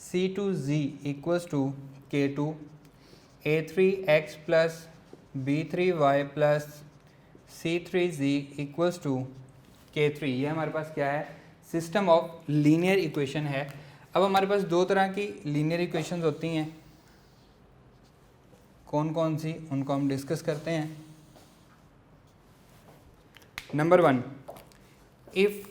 Speaker 1: c2z equals to k2, a3x plus b3y plus c3z equals to k3। ये हमारे पास क्या है, सिस्टम ऑफ लीनियर इक्वेशन है। अब हमारे पास दो तरह की लीनियर इक्वेशंस होती हैं, कौन कौन सी, उनको हम डिस्कस करते हैं। नंबर 1, इफ़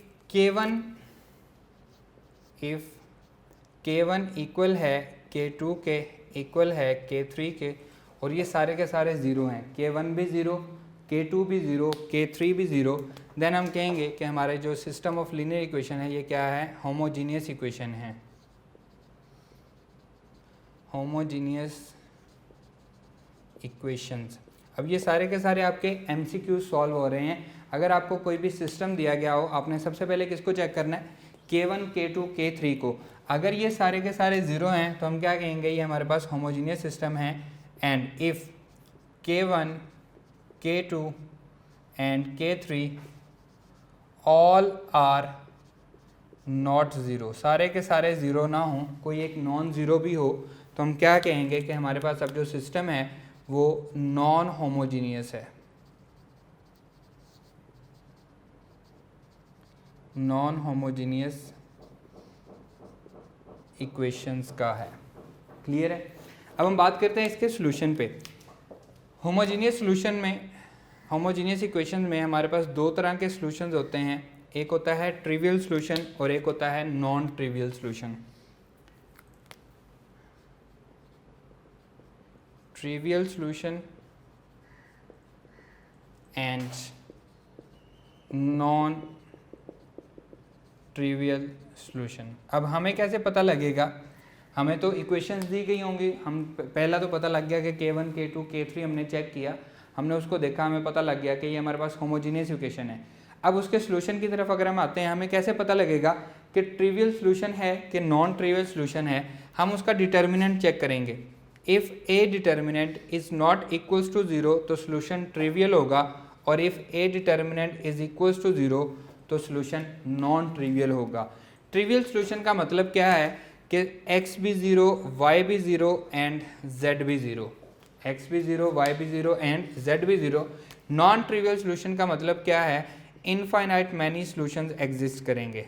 Speaker 1: k1 इक्वल है k2 के, इक्वल है k3 के, और ये सारे के सारे ज़ीरो हैं, k1 भी ज़ीरो, k2 भी ज़ीरो, k3 भी ज़ीरो, देन हम कहेंगे कि हमारे जो सिस्टम ऑफ लीनियर इक्वेशन है ये क्या है, होमोजीनियस इक्वेशन है। Homogeneous equations. अब ये सारे के सारे आपके MCQ सॉल्व हो रहे हैं। अगर आपको कोई भी सिस्टम दिया गया हो, आपने सबसे पहले किसको चेक करना है, k1 k2 k3 को। अगर ये सारे के सारे ज़ीरो हैं तो हम क्या कहेंगे, ये हमारे पास होमोजीनियस सिस्टम है। And if k1 k2 and k3 all are not zero, सारे के सारे ज़ीरो ना हो, कोई एक नॉन ज़ीरो भी हो, तो हम क्या कहेंगे कि हमारे पास अब जो सिस्टम है वो नॉन होमोजीनियस है, नॉन होमोजीनियस इक्वेशंस का है। क्लियर है? अब हम बात करते हैं इसके सॉल्यूशन पे। होमोजीनियस सॉल्यूशन में, होमोजीनियस इक्वेशन में हमारे पास दो तरह के सॉल्यूशंस होते हैं, एक होता है ट्रिवियल सॉल्यूशन और एक होता है non trivial solution. Trivial solution and non trivial solution. अब हमें कैसे पता लगेगा, हमें तो इक्वेशंस दी गई होंगी, हम पहला तो पता लग गया कि k1 k2 k3 हमने चेक किया, हमने उसको देखा, हमें पता लग गया कि ये हमारे पास होमोजीनियस इक्वेशन है। अब उसके सॉल्यूशन की तरफ अगर हम आते हैं, हमें कैसे पता लगेगा कि ट्रिवियल सॉल्यूशन है कि नॉन ट्रिवियल सॉल्यूशन है, हम उसका डिटर्मिनेंट चेक करेंगे। If A determinant is not equals to zero तो सॉल्यूशन ट्रिवियल होगा, और if A determinant is equals to zero तो सॉल्यूशन नॉन ट्रिवियल होगा। ट्रिवियल सॉल्यूशन का मतलब क्या है कि x भी ज़ीरो, y भी ज़ीरो एंड z भी ज़ीरो, x भी ज़ीरो, y भी ज़ीरो एंड z भी ज़ीरो। नॉन ट्रिवियल सॉल्यूशन का मतलब क्या है, इनफाइनाइट मैनी सॉल्यूशंस एग्जिस्ट करेंगे।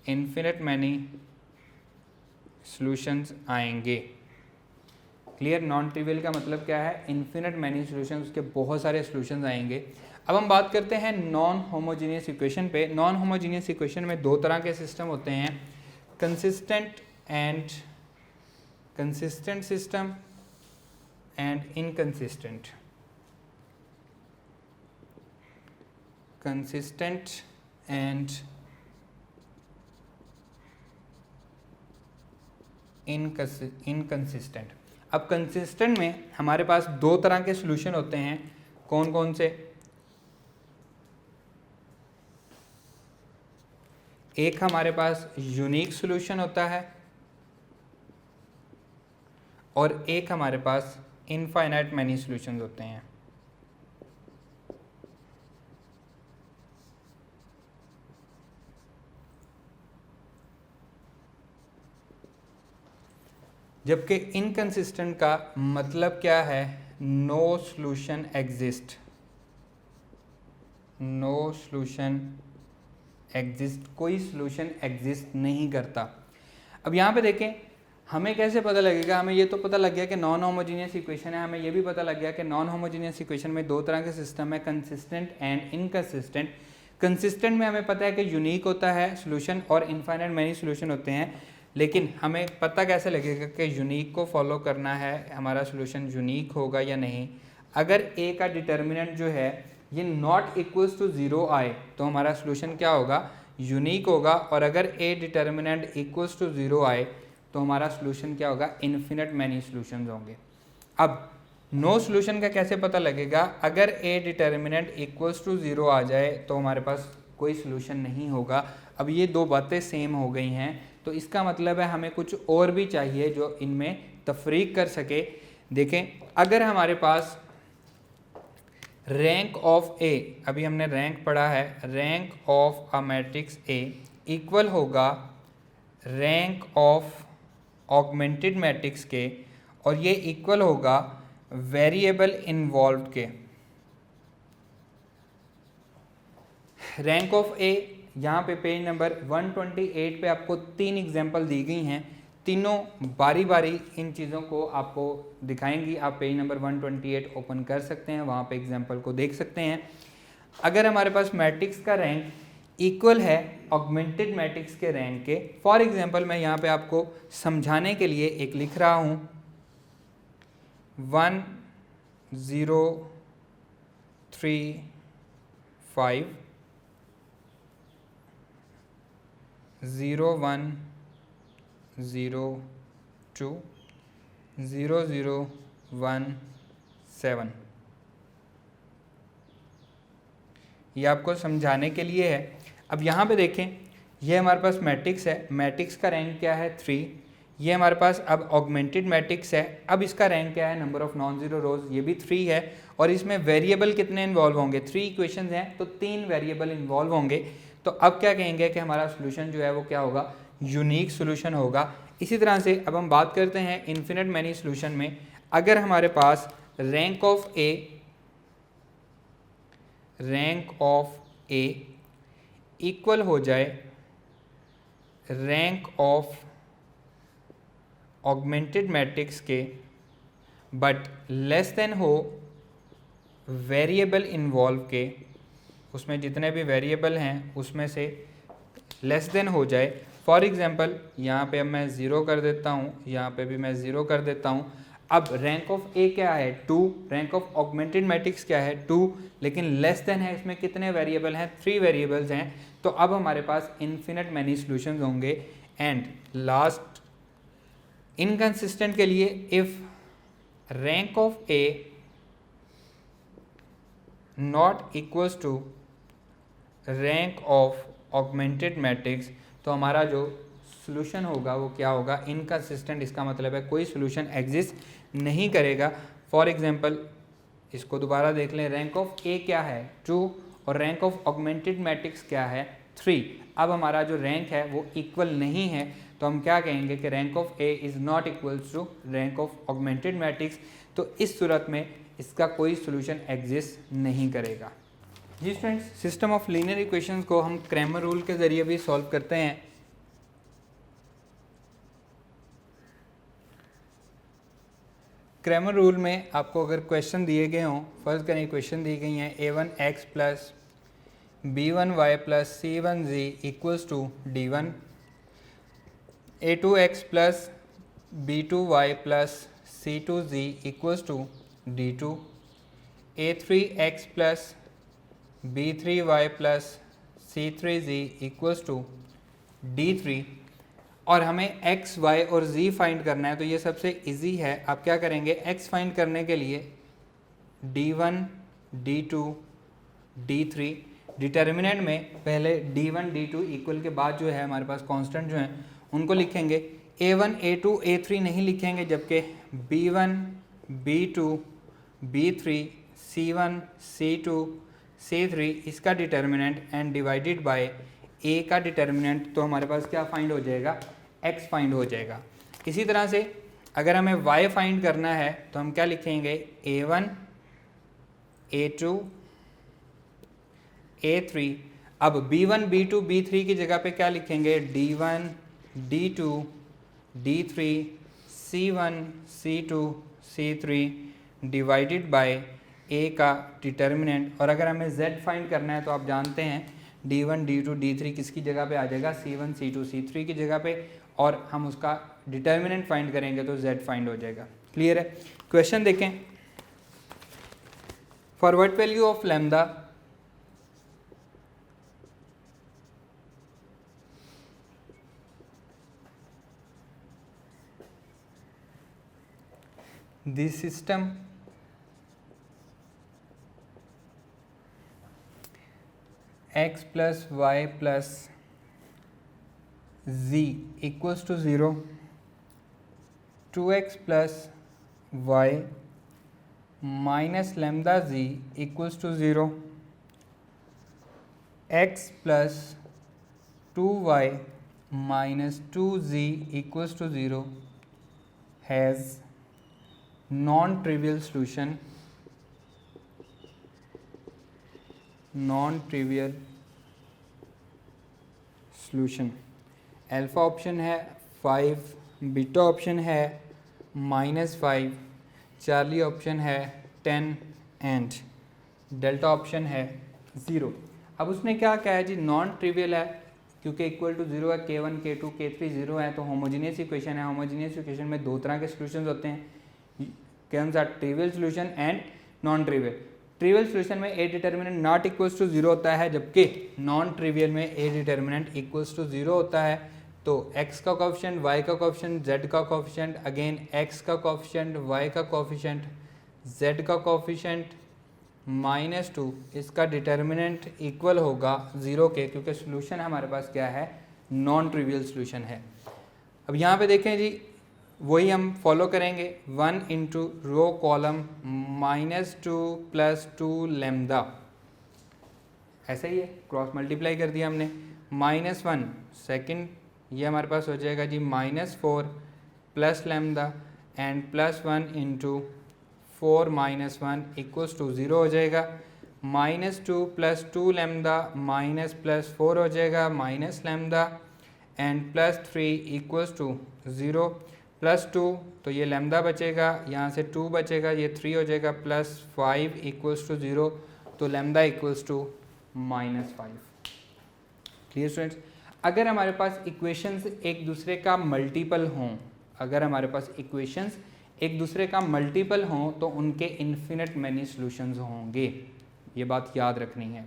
Speaker 1: इन्फिनिट मैनी सॉल्यूशंस आएंगे। क्लियर, नॉन ट्रिवियल का मतलब क्या है, इन्फिनिट मैनी सॉल्यूशंस, उसके बहुत सारे सॉल्यूशंस आएंगे। अब हम बात करते हैं नॉन होमोजीनियस इक्वेशन पे। नॉन होमोजीनियस इक्वेशन में दो तरह के सिस्टम होते हैं, consistent system and inconsistent. Consistent and inconsistent. अब कंसिस्टेंट में हमारे पास दो तरह के सॉल्यूशन होते हैं, कौन कौन से, एक हमारे पास यूनिक सॉल्यूशन होता है और एक हमारे पास इनफाइनाइट मैनी सॉल्यूशंस होते हैं। जबकि इनकंसिस्टेंट का मतलब क्या है, no solution exist, no solution exist, कोई सॉल्यूशन एग्जिस्ट नहीं करता। अब यहाँ पे देखें, हमें कैसे पता लगेगा, हमें ये तो पता लग गया कि नॉन होमोजीनियस इक्वेशन है, हमें ये भी पता लग गया कि नॉन होमोजीनियस इक्वेशन में दो तरह के सिस्टम है, कंसिस्टेंट एंड इनकंसिस्टेंट। कंसिस्टेंट में हमें पता है कि यूनिक होता है सॉल्यूशन और इनफाइनाइट मैनी सॉल्यूशन होते हैं, लेकिन हमें पता कैसे लगेगा कि यूनिक को फॉलो करना है, हमारा सॉल्यूशन यूनिक होगा या नहीं। अगर ए का डिटर्मिनेंट जो है ये नॉट इक्वल्स टू 0 आए तो हमारा सॉल्यूशन क्या होगा, यूनिक होगा, और अगर ए डिटर्मिनेंट इक्वल्स टू 0 आए तो हमारा सॉल्यूशन क्या होगा, इन्फिनिट मैनी सॉल्यूशंस होंगे। अब नो सॉल्यूशन का कैसे पता लगेगा, अगर ए डिटर्मिनेंट इक्वल्स टू 0 आ जाए तो हमारे पास कोई सॉल्यूशन नहीं होगा। अब ये दो बातें सेम हो गई हैं, तो इसका मतलब है हमें कुछ और भी चाहिए जो इनमें तफरीक कर सके। देखें, अगर हमारे पास रैंक ऑफ ए, अभी हमने रैंक पढ़ा है, rank of a matrix A equal होगा रैंक ऑफ ऑगमेंटेड मैट्रिक्स के, और ये इक्वल होगा वेरिएबल इन्वॉल्व के। रैंक ऑफ ए, यहाँ पे पेज नंबर 128 पे आपको 3 एग्जाम्पल दी गई हैं, तीनों बारी बारी इन चीज़ों को आपको दिखाएंगी। आप पेज नंबर 128 ओपन कर सकते हैं, वहाँ पे एग्जाम्पल को देख सकते हैं। अगर हमारे पास मैट्रिक्स का रैंक इक्वल है ऑगमेंटेड मैट्रिक्स के रैंक के, फॉर एग्जांपल मैं यहाँ पे आपको समझाने के लिए एक लिख रहा हूँ 1 0 3 5 0 1 0 2 0 0 1 7। ये आपको समझाने के लिए है। अब यहाँ पे देखें, ये हमारे पास मैट्रिक्स है, मैट्रिक्स का रैंक क्या है 3। ये हमारे पास अब ऑगमेंटेड मैट्रिक्स है, अब इसका रैंक क्या है, नंबर ऑफ नॉन जीरो रोज, ये भी 3 है, और इसमें वेरिएबल कितने इन्वॉल्व होंगे, 3 इक्वेशन हैं तो 3 वेरिएबल इन्वॉल्व होंगे। तो अब क्या कहेंगे कि हमारा सोल्यूशन जो है वो क्या होगा, यूनिक सोल्यूशन होगा। इसी तरह से अब हम बात करते हैं इन्फिनिट मैनी सोल्यूशन में। अगर हमारे पास रैंक ऑफ ए इक्वल हो जाए रैंक ऑफ ऑगमेंटेड मैट्रिक्स के, बट लेस देन हो वेरिएबल इन्वॉल्व के, उसमें जितने भी वेरिएबल हैं उसमें से लेस देन हो जाए। फॉर एग्जांपल यहाँ पे अब मैं 0 कर देता हूँ, यहाँ पे भी मैं 0 कर देता हूँ। अब रैंक ऑफ ए क्या है 2, रैंक ऑफ ऑगमेंटेड मैट्रिक्स क्या है 2, लेकिन लेस देन है, इसमें कितने वेरिएबल हैं, 3 वेरिएबल्स हैं। तो अब हमारे पास इन्फिनिट मैनी सॉल्यूशंस होंगे। एंड लास्ट इनकंसिस्टेंट के लिए, if rank of A not equals to rank of augmented matrix, तो हमारा जो सॉल्यूशन होगा वो क्या होगा, इनकंसिस्टेंट। इसका मतलब है कोई सॉल्यूशन एग्जिस्ट नहीं करेगा। फॉर एग्जांपल इसको दोबारा देख लें, रैंक ऑफ ए क्या है 2 और रैंक ऑफ ऑगमेंटेड मैट्रिक्स क्या है 3। अब हमारा जो रैंक है वो इक्वल नहीं है, तो हम क्या कहेंगे कि rank of A is not equals to rank of augmented matrix. तो इस सूरत में इसका कोई सॉल्यूशन एग्जिस्ट नहीं करेगा। जी students, system of linear equations को हम क्रैमर रूल के ज़रिए भी सॉल्व करते हैं। क्रैमर रूल में आपको अगर क्वेश्चन दिए गए हों, फर्ज करें क्वेश्चन दी गई हैं a1x plus b1y plus c1z equals to d1, a2x plus b2y plus c2z equals to d2, a3x plus b3y plus c3z equals to d3 और हमें x, y और z फाइंड करना है। तो ये सबसे इजी है। आप क्या करेंगे, x फाइंड करने के लिए d1, d2, d3 डिटर्मिनेंट में पहले d1, d2 इक्वल के बाद जो है हमारे पास कांस्टेंट जो हैं उनको लिखेंगे। a1, a2, a3 नहीं लिखेंगे, जबकि b1, b2, b3, c1, c2, c3 इसका determinant and divided by a का डिटर्मिनेंट, तो हमारे पास क्या फाइंड हो जाएगा, x फाइंड हो जाएगा। इसी तरह से अगर हमें y फाइंड करना है तो हम क्या लिखेंगे, a1, a2, a3। अब b1, b2, b3 की जगह पे क्या लिखेंगे, d1, d2, d3, c1, c2, c3 divided by a का डिटर्मिनेंट। और अगर हमें z फाइंड करना है तो आप जानते हैं d1, d2, d3 किसकी जगह पे आ जाएगा, c1, c2, c3 की जगह पे, और हम उसका डिटर्मिनेंट फाइंड करेंगे तो z फाइंड हो जाएगा। क्लियर है। क्वेश्चन देखें, for what value of lambda this system x plus y plus z equals to 0, 2x plus y minus lambda z equals to 0, x plus 2y minus 2z equals to 0 has non-trivial solution, non-trivial solution। Alpha option है 5, beta option है -5, Charlie option है 10 and delta option है 0। अब उसने क्या कहा है जी, non trivial है क्योंकि इक्वल टू 0 है, k1, k2, k3 0 है, तो होमोजीनियस इक्वेशन है। होमोजीनियस इक्वेशन में दो तरह के सॉल्यूशंस होते हैं, कौन सा, trivial solution and non trivial. Trivial solution में A determinant not equals to 0 होता है, जबकि नॉन ट्रिवियल में ए डिटर्मिनेंट इक्वल्स टू 0 होता है। तो x का कोएफिशिएंट, y का कोएफिशिएंट, z का कोएफिशिएंट, अगेन x का कोएफिशिएंट, y का कोएफिशिएंट, z का कोएफिशिएंट -2, इसका डिटर्मिनेंट इक्वल होगा 0 के, क्योंकि सॉल्यूशन हमारे पास क्या है, नॉन ट्रिवियल सॉल्यूशन है। अब यहाँ पे देखें जी, वही हम फॉलो करेंगे, 1 इंटू रो कॉलम -2 + 2 लैम्डा, ऐसा ही है, क्रॉस मल्टीप्लाई कर दिया हमने, -1 सेकंड, ये हमारे पास हो जाएगा जी -4 + lambda and +1 into 4 - 1 equals to 0 हो जाएगा, -2 + 2 लैम्डा माइनस +4 हो जाएगा minus lambda and +3 equals to 0, +2 तो ये लैम्डा बचेगा, यहाँ से 2 बचेगा, ये 3 हो जाएगा, +5 इक्वल्स टू 0, तो lambda equals to -5। Clear students. अगर हमारे पास इक्वेशंस एक दूसरे का मल्टीपल हों, अगर हमारे पास इक्वेशंस एक दूसरे का मल्टीपल हों तो उनके इन्फिनिट मैनी सॉल्यूशंस होंगे, ये बात याद रखनी है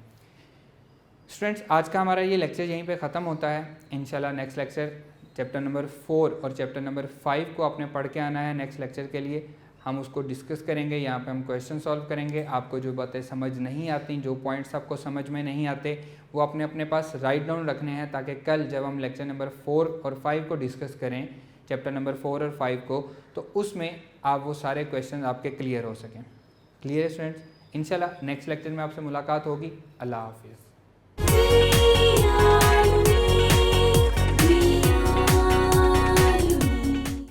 Speaker 1: स्टूडेंट्स। आज का हमारा ये लेक्चर यहीं पे ख़त्म होता है। इंशाल्लाह नेक्स्ट लेक्चर चैप्टर नंबर 4 और चैप्टर नंबर 5 को आपने पढ़ के आना है। नेक्स्ट लेक्चर के लिए हम उसको डिस्कस करेंगे, यहाँ पे हम क्वेश्चन सॉल्व करेंगे। आपको जो बातें समझ नहीं आती, जो पॉइंट्स आपको समझ में नहीं आते, वो अपने अपने पास राइट डाउन रखने हैं, ताकि कल जब हम लेक्चर नंबर 4 और 5 को डिस्कस करें, चैप्टर नंबर 4 और 5 को, तो उसमें आप वो सारे क्वेश्चन आपके क्लियर हो सकें। Clear students. इंशाल्लाह नेक्स्ट लेक्चर में आपसे मुलाकात होगी। अल्लाह हाफिज़।